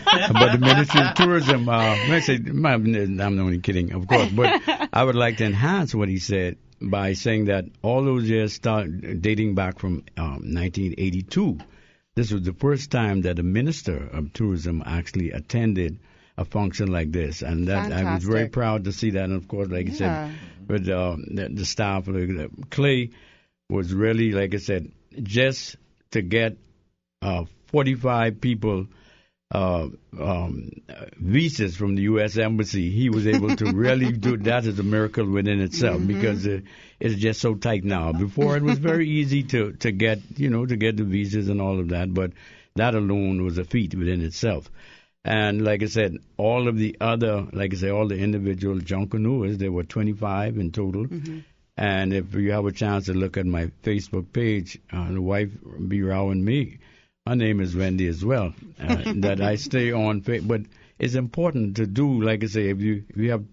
About the Ministry of Tourism, I'm only kidding, of course, but I would like to enhance what he said by saying that all those years start dating back from 1982. This was the first time that a minister of tourism actually attended a function like this, and that I was very proud to see that. And of course, like I said, with the staff, Clay was really, like I said, just to get 45 people visas from the U.S. Embassy, he was able to really do that. Is a miracle within itself, because it's just so tight now. Before it was very easy to get the visas and all of that, but that alone was a feat within itself. And like I said, all of the other, all the individual Junkanouas, there were 25 in total. Mm-hmm. And if you have a chance to look at my Facebook page, the wife be rowing me. Her name is Wendy as well. That I stay on, but it's important to do. Like I say, if you have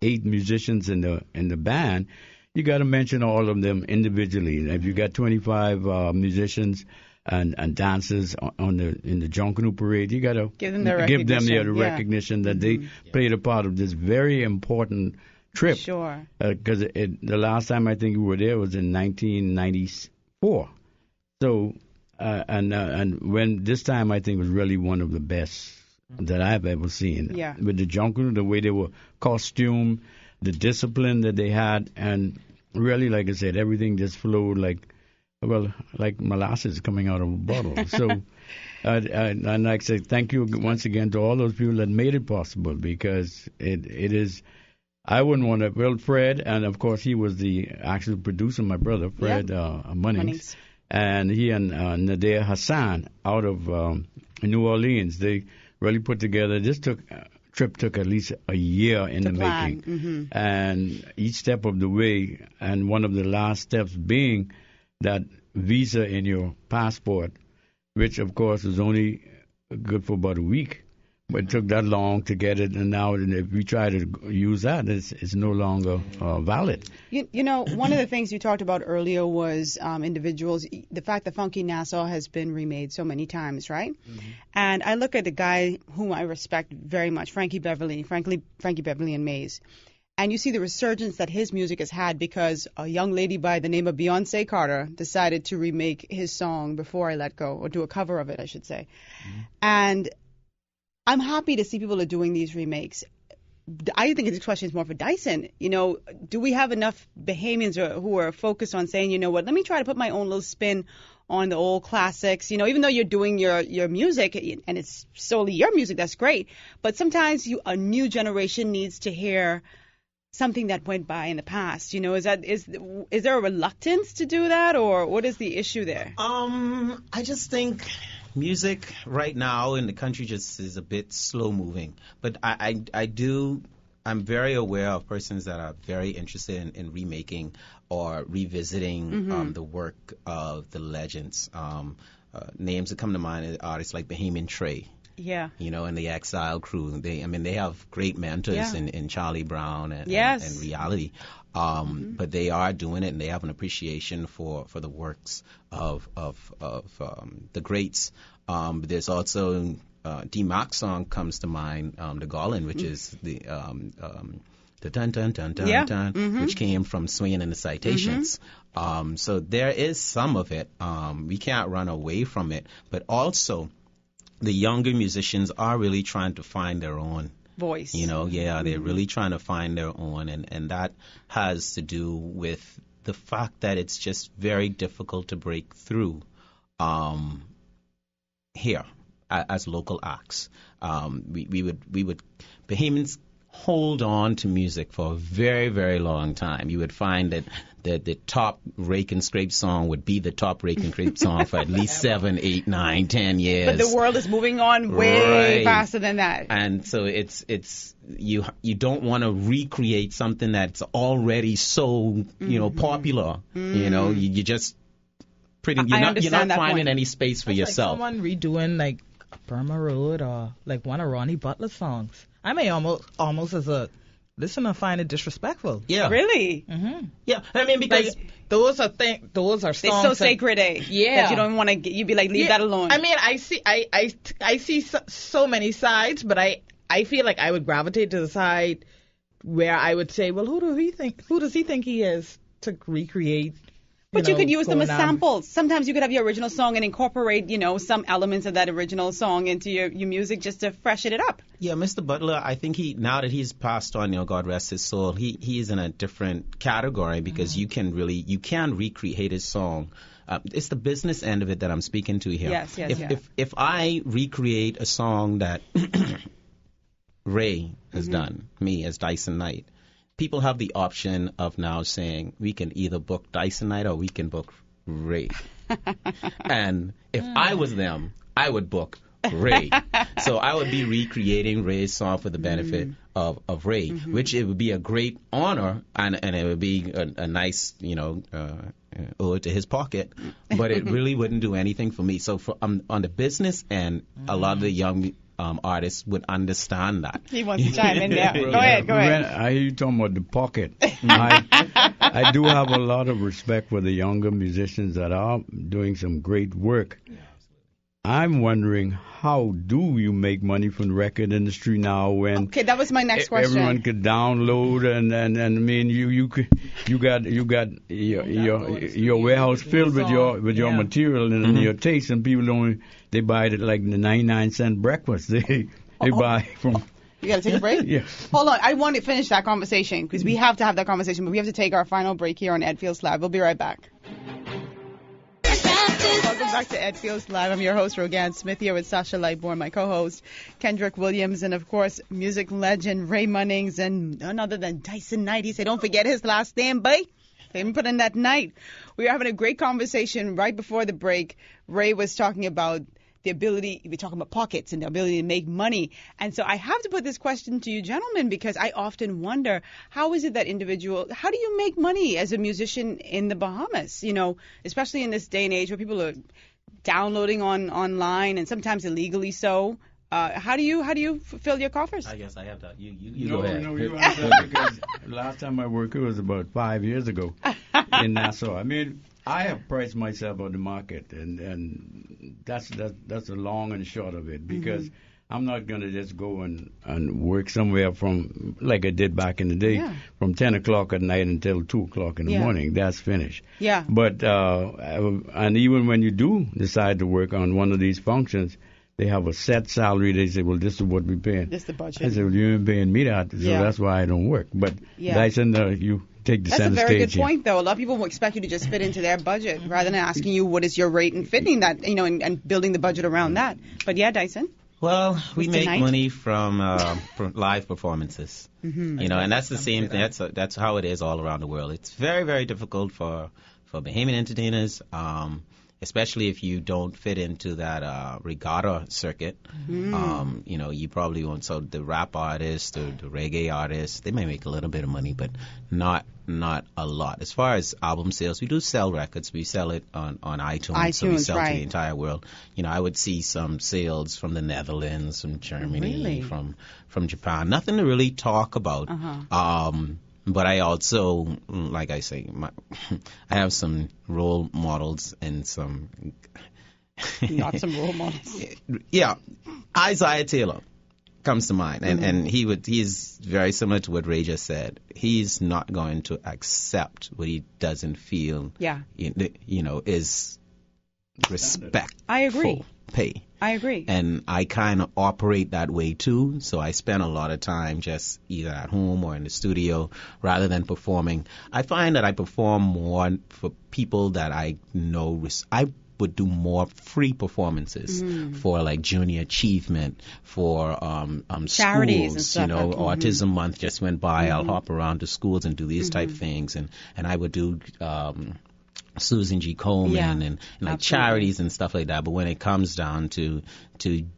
8 musicians in the band, you got to mention all of them individually. If you got 25 musicians and dancers in the Junkanoo parade, you got to give them the recognition that they played a part of this very important trip. Sure. Because the last time I think we were there was in 1994. So. And when this time I think was really one of the best that I've ever seen. Yeah. With the Junkanoo, the way they were costumed, the discipline that they had, and really, like I said, everything just flowed like molasses coming out of a bottle. So, and like I said, thank you once again to all those people that made it possible, because it is. I wouldn't want to. Well, Fred, and of course he was the actual producer, my brother, Fred Munnings. And he and Nadir Hassan out of New Orleans, they really put together. This trip took at least a year in the making. Mm-hmm. And each step of the way, and one of the last steps being that visa in your passport, which of course is only good for about a week. But it took that long to get it, and now if we try to use that, it's no longer valid. One of the things you talked about earlier was individuals, the fact that Funky Nassau has been remade so many times, right? Mm-hmm. And I look at a guy whom I respect very much, Frankie Beverly and Mays. And you see the resurgence that his music has had because a young lady by the name of Beyonce Carter decided to remake his song Before I Let Go, or do a cover of it, I should say. Mm-hmm. And I'm happy to see people are doing these remakes. I think this question is more for Dyson. Do we have enough Bahamians who are focused on saying, you know what, let me try to put my own little spin on the old classics. Even though you're doing your music and it's solely your music, that's great. But sometimes a new generation needs to hear something that went by in the past. Is there a reluctance to do that, or what is the issue there? I just think music right now in the country just is a bit slow moving, but I'm very aware of persons that are very interested in remaking or revisiting the work of the legends. Names that come to mind are artists like Bahamian Trey. Yeah. And the Exile Crew. They have great mentors in Charlie Brown and Reality. But they are doing it, and they have an appreciation for the works of the greats. There's also D-Max song comes to mind, the Garland, which is the dun dun dun dun dun, which came from Swinging in the Citations. So there is some of it. We can't run away from it, but also the younger musicians are really trying to find their own voice. They're really trying to find their own, and that has to do with the fact that it's just very difficult to break through here as local acts. We would Bahamians hold on to music for a very, very long time. You would find that the top rake and scrape song would be the top rake and scrape song for at least 7, 8, 9, 10 years. But the world is moving on way faster than that. And so it's you don't want to recreate something that's already so popular. You just you're not finding any space for yourself. Like someone redoing like Burma Road or like one of Ronnie Butler's songs. I may almost as a listener find it disrespectful. Yeah. Really? Yeah. I mean, because like, those are songs. They're so sacred, Yeah. That you don't want to. You'd be like, leave that alone. I mean, I see so many sides, but I feel like I would gravitate to the side where I would say, well, who does he think he is to recreate? But you could use them as samples. Sometimes you could have your original song and incorporate, some elements of that original song into your music just to freshen it up. Yeah, Mr. Butler, I think now that he's passed on, God rest his soul, he is in a different category because you can recreate his song. It's the business end of it that I'm speaking to here. Yes. If I recreate a song that Ray has done, me as Dyson Knight, people have the option of now saying we can either book Dyson Knight or we can book Ray. And if I was them, I would book Ray. So I would be recreating Ray's song for the benefit of Ray, which it would be a great honor and it would be a nice, ode to his pocket, but it really wouldn't do anything for me. So on the business end, a lot of the young artists would understand that. He wants to chime in there. Go ahead. I hear you talking about the pocket. I do have a lot of respect for the younger musicians that are doing some great work. I'm wondering, how do you make money from the record industry now when okay, that was my next question. Everyone could download and I mean you got your warehouse filled with your material and your taste, and people they buy it at like the 99-cent breakfast they buy from. You got to take a break? Yeah. Hold on. I want to finish that conversation because we have to have that conversation, but we have to take our final break here on Ed Fields Live. We'll be right back. Welcome back to Ed Fields Live. I'm your host, Rogan Smith, here with Sasha Lightbourne, my co-host, Kendrick Williams, and, of course, music legend Ray Munnings, and none other than Dyson Knight. He said, don't forget his last name, boy. They didn't put in that night. We were having a great conversation right before the break. Ray was talking about the ability, we're talking about pockets and the ability to make money. And so I have to put this question to you gentlemen because I often wonder, how is it that how do you make money as a musician in the Bahamas? Especially in this day and age where people are downloading online and sometimes illegally so. How do you fill your coffers? I guess I have to. You go ahead. No, you answer because last time I worked, it was about 5 years ago in Nassau. I mean, I have priced myself on the market, and that's the long and short of it, because I'm not going to just go and work somewhere from, like I did back in the day, from 10 o'clock at night until 2 o'clock in the morning. That's finished. Yeah. But, and even when you do decide to work on one of these functions, they have a set salary. They say, well, this is what we're paying. This is the budget. I said, well, you ain't paying me that, so that's why I don't work. But Dyson, you take the center stage. That's a very good point, though. A lot of people will expect you to just fit into their budget rather than asking you what is your rate and fitting that, and building the budget around that. But yeah, Dyson. Well, we make money from live performances, and that's the same thing. That's how it is all around the world. It's very, very difficult for Bahamian entertainers, especially if you don't fit into that regatta circuit. You probably won't. So the rap artists, the reggae artists, they may make a little bit of money, but not a lot. As far as album sales, we do sell records. We sell it on iTunes, so we sell to the entire world. I would see some sales from the Netherlands, from Germany, from Japan. Nothing to really talk about. But I also, like I say, I have some role models and some Not some role models. Yeah, Isaiah Taylor comes to mind, and he's very similar to what Ray just said. He's not going to accept what he doesn't feel, is respect. I agree. Pay. I agree. And I kind of operate that way too. So I spend a lot of time just either at home or in the studio rather than performing. I find that I perform more for people that I know. I would do more free performances for like junior achievement, for charities schools. And stuff. Autism Month just went by. I'll hop around to schools and do these type things, and I would do Susan G. Komen and like charities and stuff like that. But when it comes down to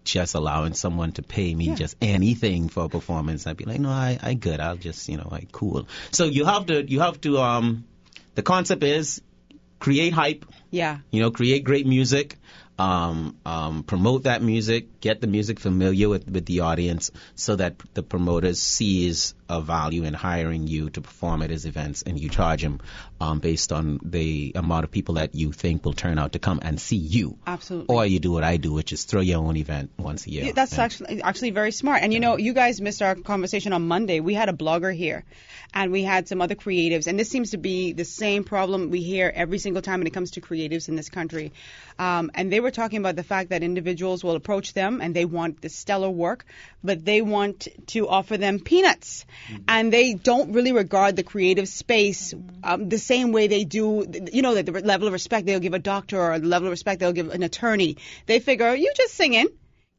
just allowing someone to pay me just anything for a performance, I'd be like, no, I good. I'll just cool. So you have to the concept is create hype. Yeah. Create great music. Promote that music, get the music familiar with the audience so that the promoter sees a value in hiring you to perform at his events, and you charge him based on the amount of people that you think will turn out to come and see you. Absolutely. Or you do what I do, which is throw your own event once a year. Yeah, that's actually very smart. And you guys missed our conversation on Monday. We had a blogger here, and we had some other creatives, and this seems to be the same problem we hear every single time when it comes to creatives in this country. And they were talking about the fact that individuals will approach them and they want the stellar work, but they want to offer them peanuts. And they don't really regard the creative space the same way they do, the level of respect they'll give a doctor or the level of respect they'll give an attorney. They figure, you just singing.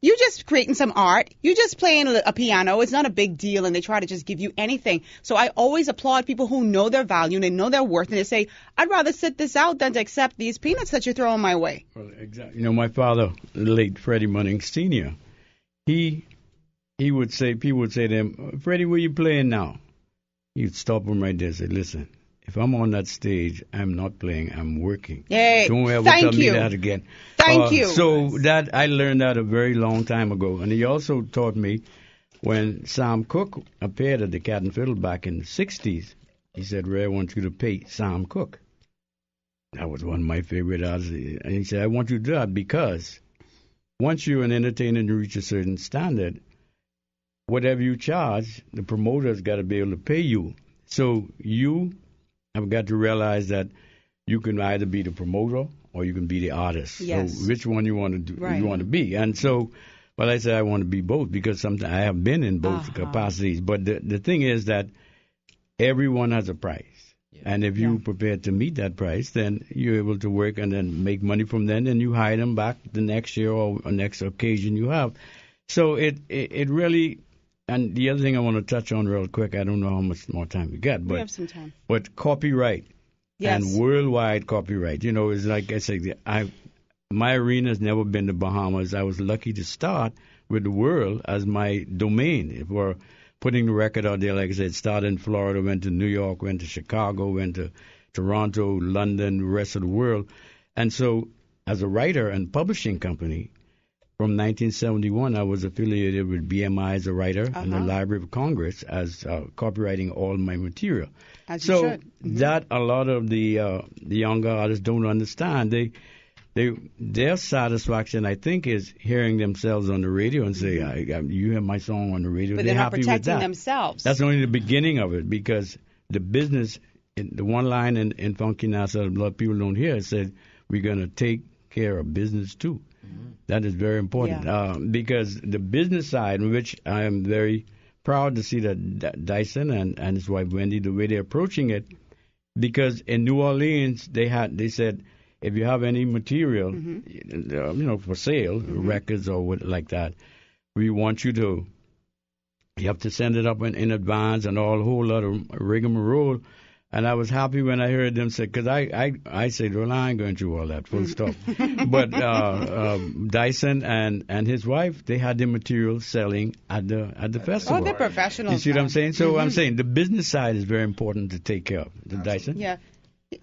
You just creating some art. You just playing a piano. It's not a big deal, and they try to just give you anything. So I always applaud people who know their value and they know their worth, and they say, I'd rather sit this out than to accept these peanuts that you're throwing my way. Well, exactly. My father, the late Freddie Munning Sr., he would say, people would say to him, Freddie, where you playing now? He'd stop him right there and say, listen, if I'm on that stage, I'm not playing, I'm working. Yay. Don't ever tell me that again. Thank you. So that I learned that a very long time ago. And he also taught me when Sam Cooke appeared at the Cat and Fiddle back in the 60s, he said, Ray, I want you to pay Sam Cooke. That was one of my favorite artists. And he said, I want you to do that because once you're an entertainer and you reach a certain standard, whatever you charge, the promoter's got to be able to pay you. So you have got to realize that you can either be the promoter or you can be the artist. Yes. So which one you want to do? Right. You want to be. And so, well, I said I want to be both because sometimes I have been in both capacities. But the thing is that everyone has a price. Yeah. And if you're prepared to meet that price, then you're able to work and then make money from then, and you hire them back the next year or next occasion you have. So it really. And the other thing I want to touch on real quick, I don't know how much more time we got, but we have some time. But copyright and worldwide copyright, is like I said, my arena has never been the Bahamas. I was lucky to start with the world as my domain. If we're putting the record out there, like I said, started in Florida, went to New York, went to Chicago, went to Toronto, London, the rest of the world. And so as a writer and publishing company, from 1971, I was affiliated with BMI as a writer and the Library of Congress as copywriting all my material. As you should. That a lot of the younger artists don't understand. Their satisfaction, I think, is hearing themselves on the radio and say, "You hear my song on the radio." But they're not protecting themselves. That's only the beginning of it, because the business, the one line in Funky Nassau, a lot of people don't hear, it said, "We're going to take care of business too." That is very important because the business side, in which I am very proud to see that Dyson and his wife Wendy, the way they're approaching it, because in New Orleans they said, if you have any material, for sale, records or what like that, we want you have to send it up in advance and a whole lot of rigmarole. And I was happy when I heard them say, because I said, well, I ain't going through all that, full stop. But Dyson and his wife, they had the material selling at the festival. Oh, they're professionals. You see what I'm saying? So I'm saying the business side is very important to take care of. Dyson? Yeah.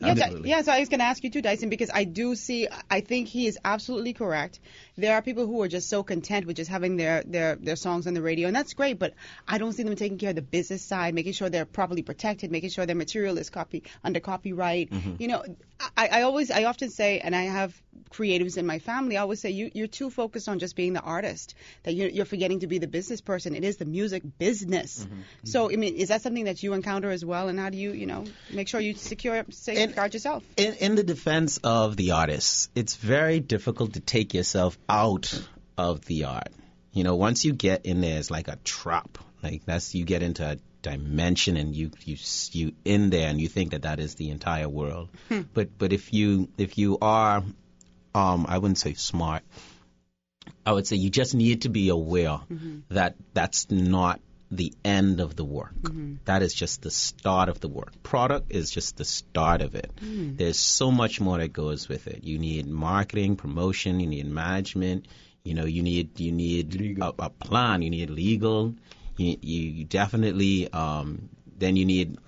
Absolutely. Yeah, so I was going to ask you too, Dyson, because I think he is absolutely correct. There are people who are just so content with just having their songs on the radio, and that's great, but I don't see them taking care of the business side, making sure they're properly protected, making sure their material is under copyright. Mm-hmm. I often say, and I have creatives in my family, I always say you're too focused on just being the artist, that you're forgetting to be the business person. It is the music business. Mm-hmm. So, I mean, is that something that you encounter as well, and how do you, make sure you safeguard yourself? In the defense of the artists, it's very difficult to take yourself out of the art. Once you get in there, it's like a trap. Like you get into a dimension, and you in there, and you think that is the entire world. But if you are, I wouldn't say smart, I would say you just need to be aware that that's not the end of the work. That is just the start of the work. Product is just the start of it. There's so much more that goes with it. You need marketing, promotion, you need management, you need a plan, you need legal, you definitely then you need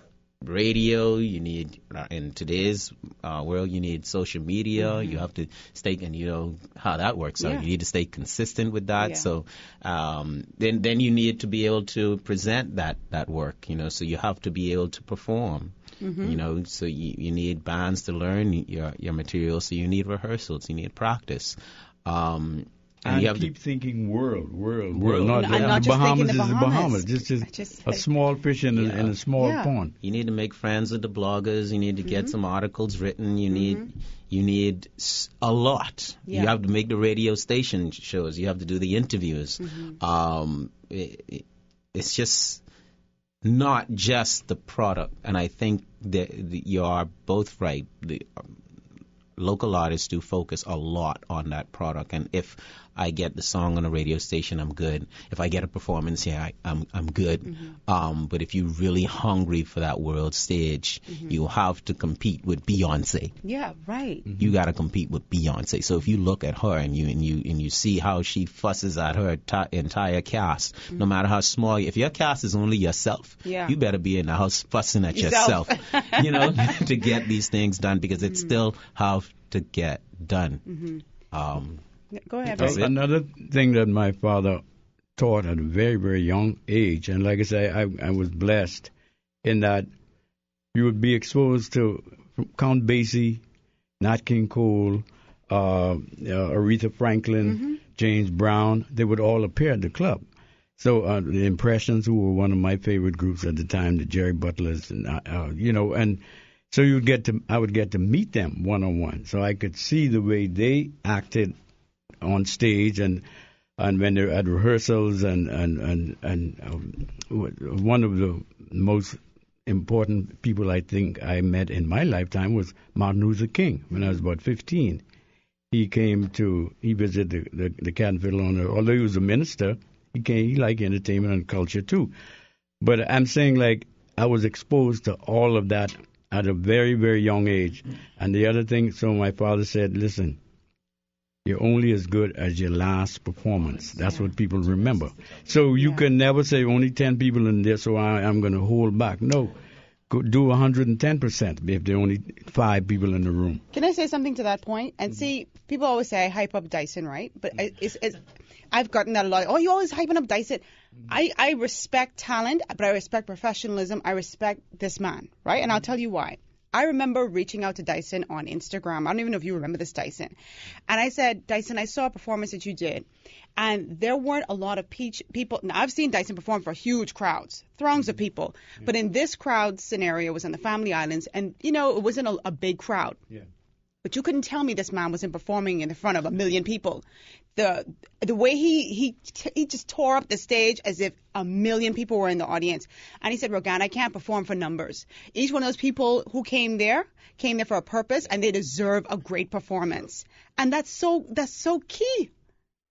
radio, you need, in today's world, you need social media. You have to stay, and you know how that works. So you need to stay consistent with that. So then you need to be able to present that work. So you have to be able to perform. So you need bands to learn your material. So you need rehearsals. You need practice. And you have keep thinking world. Not the Bahamas is the Bahamas. Just a small fish in a small pond. You need to make friends with the bloggers. You need to get some articles written. You need a lot. You have to make the radio station shows. You have to do the interviews. It's just not just the product. And I think that you are both right. The local artists do focus a lot on that product, and if I get the song on a radio station, I'm good. If I get a performance here, I'm good. But if you're really hungry for that world stage, you have to compete with Beyonce. Yeah, right. You got to compete with Beyonce. So if you look at her and you see how she fusses at her entire cast, no matter how small, if your cast is only yourself, you better be in the house fussing at yourself, to get these things done, because it's still how to get done. Go ahead. Another thing that my father taught at a very, very young age, and like I say, I was blessed in that you would be exposed to Count Basie, Nat King Cole, Aretha Franklin, James Brown. They would all appear at the club. So the Impressions, who were one of my favorite groups at the time, the Jerry Butlers, and and so I would get to meet them one-on-one, so I could see the way they acted on stage and when they're at rehearsals and one of the most important people I think I met in my lifetime was Martin Luther King. When I was about 15, he visited the Cat and Fiddle Owner. Although he was a minister, he liked entertainment and culture too. But I'm saying, like, I was exposed to all of that at a very, very young age. And the other thing, so my father said, listen, you're only as good as your last performance. That's what people remember. So you can never say only 10 people in there, so I'm going to hold back. No, go do 110% if there are only 5 people in the room. Can I say something to that point? And see, people always say I hype up Dyson, right? But I've gotten that a lot. Oh, you always hyping up Dyson. I respect talent, but I respect professionalism. I respect this man, right? And I'll tell you why. I remember reaching out to Dyson on Instagram. I don't even know if you remember this, Dyson. And I said, Dyson, I saw a performance that you did, and there weren't a lot of people. Now, I've seen Dyson perform for huge crowds, throngs of people. But in this crowd scenario, it was on the Family Islands, and, it wasn't a big crowd. Yeah. But you couldn't tell me this man wasn't performing in the front of 1 million people. The way he just tore up the stage as if 1 million people were in the audience. And he said, Rogan, I can't perform for numbers. Each one of those people who came there for a purpose, and they deserve a great performance. And that's so key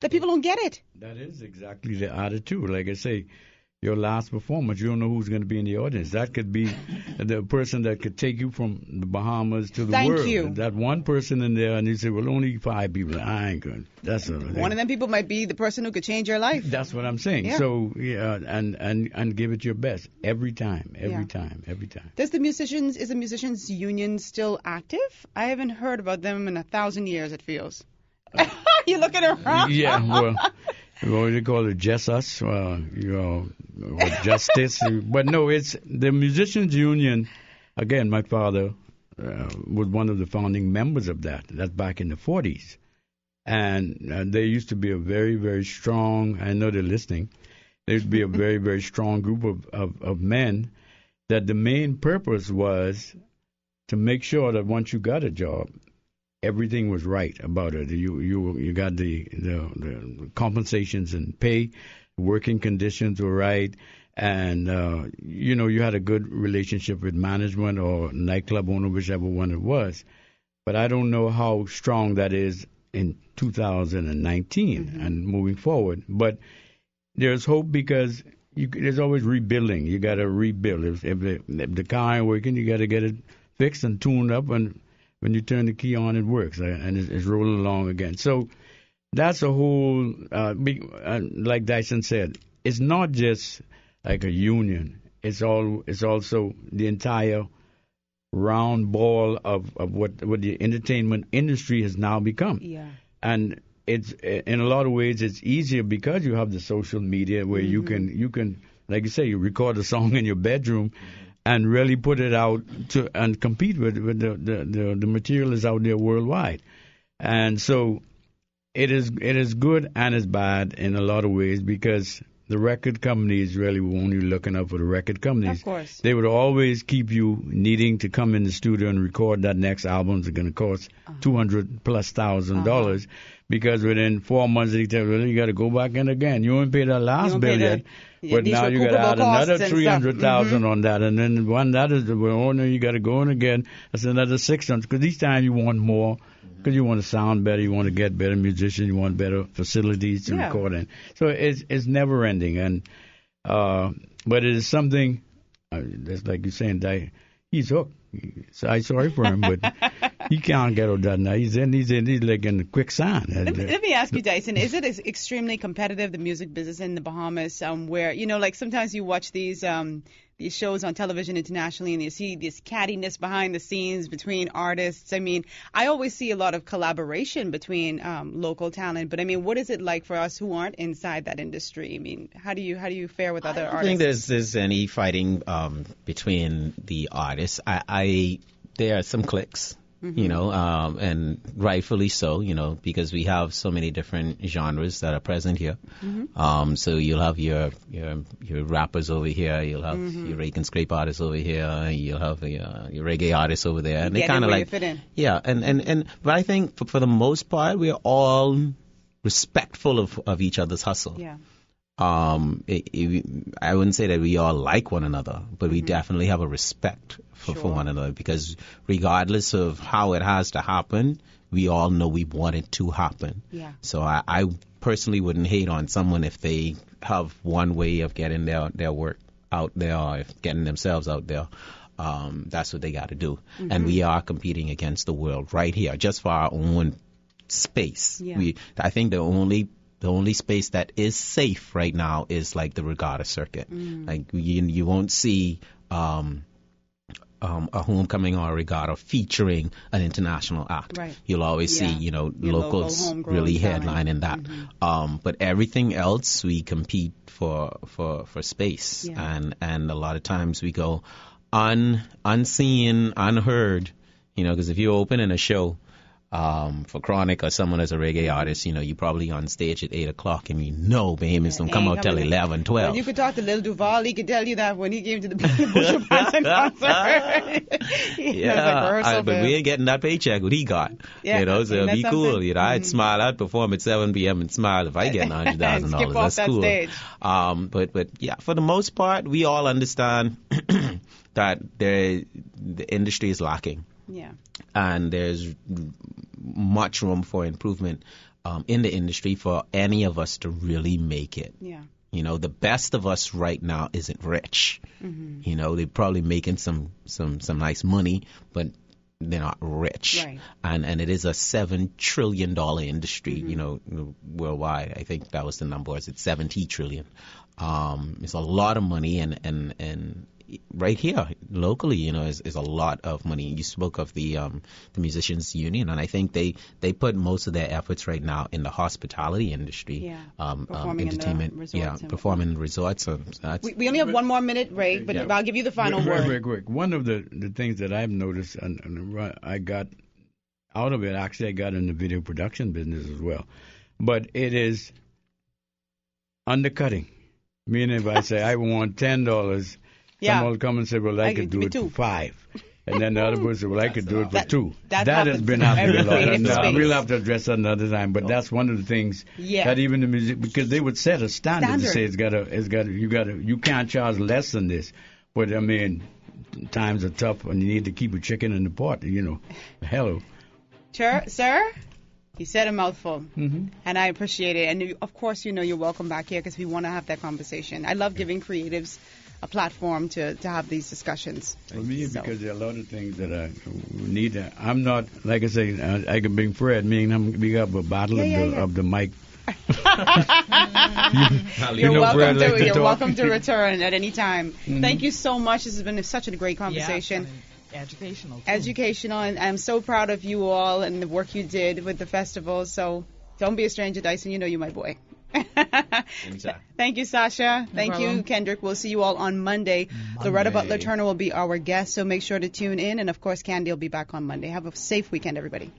that people don't get it. That is exactly the attitude. Like I say, your last performance, you don't know who's going to be in the audience. That could be the person that could take you from the Bahamas to the world. Thank you. That one person in there, and you say, well, only 5 people. I ain't good. That's one of them people might be the person who could change your life. That's what I'm saying. Yeah. So, and give it your best every time. Is the musicians union still active? I haven't heard about them in 1,000 years, it feels. You're looking around. Yeah, well, what do you call it? Just us, or justice. But no, it's the musicians union. Again, my father was one of the founding members of that. That's back in the 40s. And they used to be a very, very strong, I know they're listening, there used to be a very, very strong group of men that the main purpose was to make sure that once you got a job, everything was right about it. You got the compensations and pay, working conditions were right, and you had a good relationship with management or nightclub owner, whichever one it was. But I don't know how strong that is in 2019 and moving forward. But there's hope because there's always rebuilding. You got to rebuild. If the car ain't working, you got to get it fixed and tuned up, and when you turn the key on, it works, and it's rolling along again. So that's a whole, like Dyson said, it's not just like a union. It's also the entire round ball of what the entertainment industry has now become. Yeah. And it's in a lot of ways it's easier because you have the social media where you can, like you say, you record a song in your bedroom and really put it out and compete with the material is out there worldwide. And so it is good and it's bad in a lot of ways because the record companies really were only looking out for the record companies. Of course. They would always keep you needing to come in the studio and record that next album. It's going to cost $200,000+ because within 4 months they tell you, well, you got to go back in again. You won't pay that last bill yet. But now you got to add another $300,000 on that, and then one that is you got to go in again. That's another $600 because each time you want more because you want to sound better, you want to get better musicians, you want better facilities to record in. So it's never ending, and but it is something that's like you're saying. He's hooked. I'm sorry for him, but he can't get out that now. He's like in the quicksand. Let me ask you, Dyson, is it extremely competitive, the music business in the Bahamas, where, like sometimes you watch these shows on television internationally and you see this cattiness behind the scenes between artists. I mean, I always see a lot of collaboration between local talent, but I mean, what is it like for us who aren't inside that industry? I mean, how do you fare with other artists? I don't think there's any fighting between the artists. There are some cliques, and rightfully so, because we have so many different genres that are present here. So you'll have your rappers over here, you'll have your rake and scrape artists over here, you'll have your reggae artists over there, and they kind of like, fit in. Yeah, but I think for the most part, we are all respectful of each other's hustle. Yeah. I wouldn't say that we all like one another, but we definitely have a respect for one another, because regardless of how it has to happen, we all know we want it to happen. Yeah. So I personally wouldn't hate on someone if they have one way of getting their work out there or if getting themselves out there. That's what they got to do. And we are competing against the world right here just for our own space. Yeah. I think the only space that is safe right now is like the regatta circuit. Like you won't see a homecoming or a regatta featuring an international act. Right. You'll always see, locals really headlining that. But everything else, we compete for space. Yeah. And a lot of times we go unseen, unheard, because if you're opening a show, for Chronic or someone as a reggae artist, you probably on stage at 8 o'clock and Bahamians don't come out till 11, 12. Well, you could talk to Lil Duval. He could tell you that when he came to the Bushel Branson concert. But we ain't getting that paycheck what he got. Yeah, so it'd be cool. I'd smile. I'd perform at 7 p.m. and smile if I get $100,000. That's cool. Stage. But yeah, for the most part, we all understand that the industry is lacking. Yeah. And there's much room for improvement in the industry for any of us to really make it. Yeah. You know, the best of us right now isn't rich. You know, they're probably making some nice money, but they're not rich. Right. And it is a $7 trillion industry, you know, worldwide. I think that was the number. Is it 70 trillion? It's a lot of money, and right here locally, you know, is a lot of money. You spoke of the musicians union, and I think they put most of their efforts right now in the hospitality industry, performing entertainment, in the resorts performing in resorts. So we only have 1 more minute, Ray, but I'll give you the final word. Very quick. One of the things that I've noticed, and I got out of it, actually, I got in the video production business as well, but it is undercutting. Meaning, if I say I want $10. Someone will come and say, well, I could do it for $5. And then the other person said, well, I could do it for $2. That has been happening a lot. We'll have to address that another time. But that's one of the things that even the music, because they would set a standard to say you can't charge less than this. But I mean, times are tough, and you need to keep a chicken in the pot. You know, hello. Sir? You said a mouthful, and I appreciate it. And of course, you know, you're welcome back here because we want to have that conversation. I love giving creatives a platform to have these discussions. For me, because there are a lot of things that I need. I'm not, like I say, I can bring Fred, meaning we have a battle of the mic. You're welcome to return at any time. Thank you so much. This has been such a great conversation. Educational, and I'm so proud of you all and the work you did with the festival. So don't be a stranger, Dyson. You know you're my boy. Thank you, Sasha. Thank you, Kendrick. We'll see you all on Monday. Loretta Butler Turner will be our guest, so make sure to tune in. And, of course, Candy will be back on Monday. Have a safe weekend, everybody.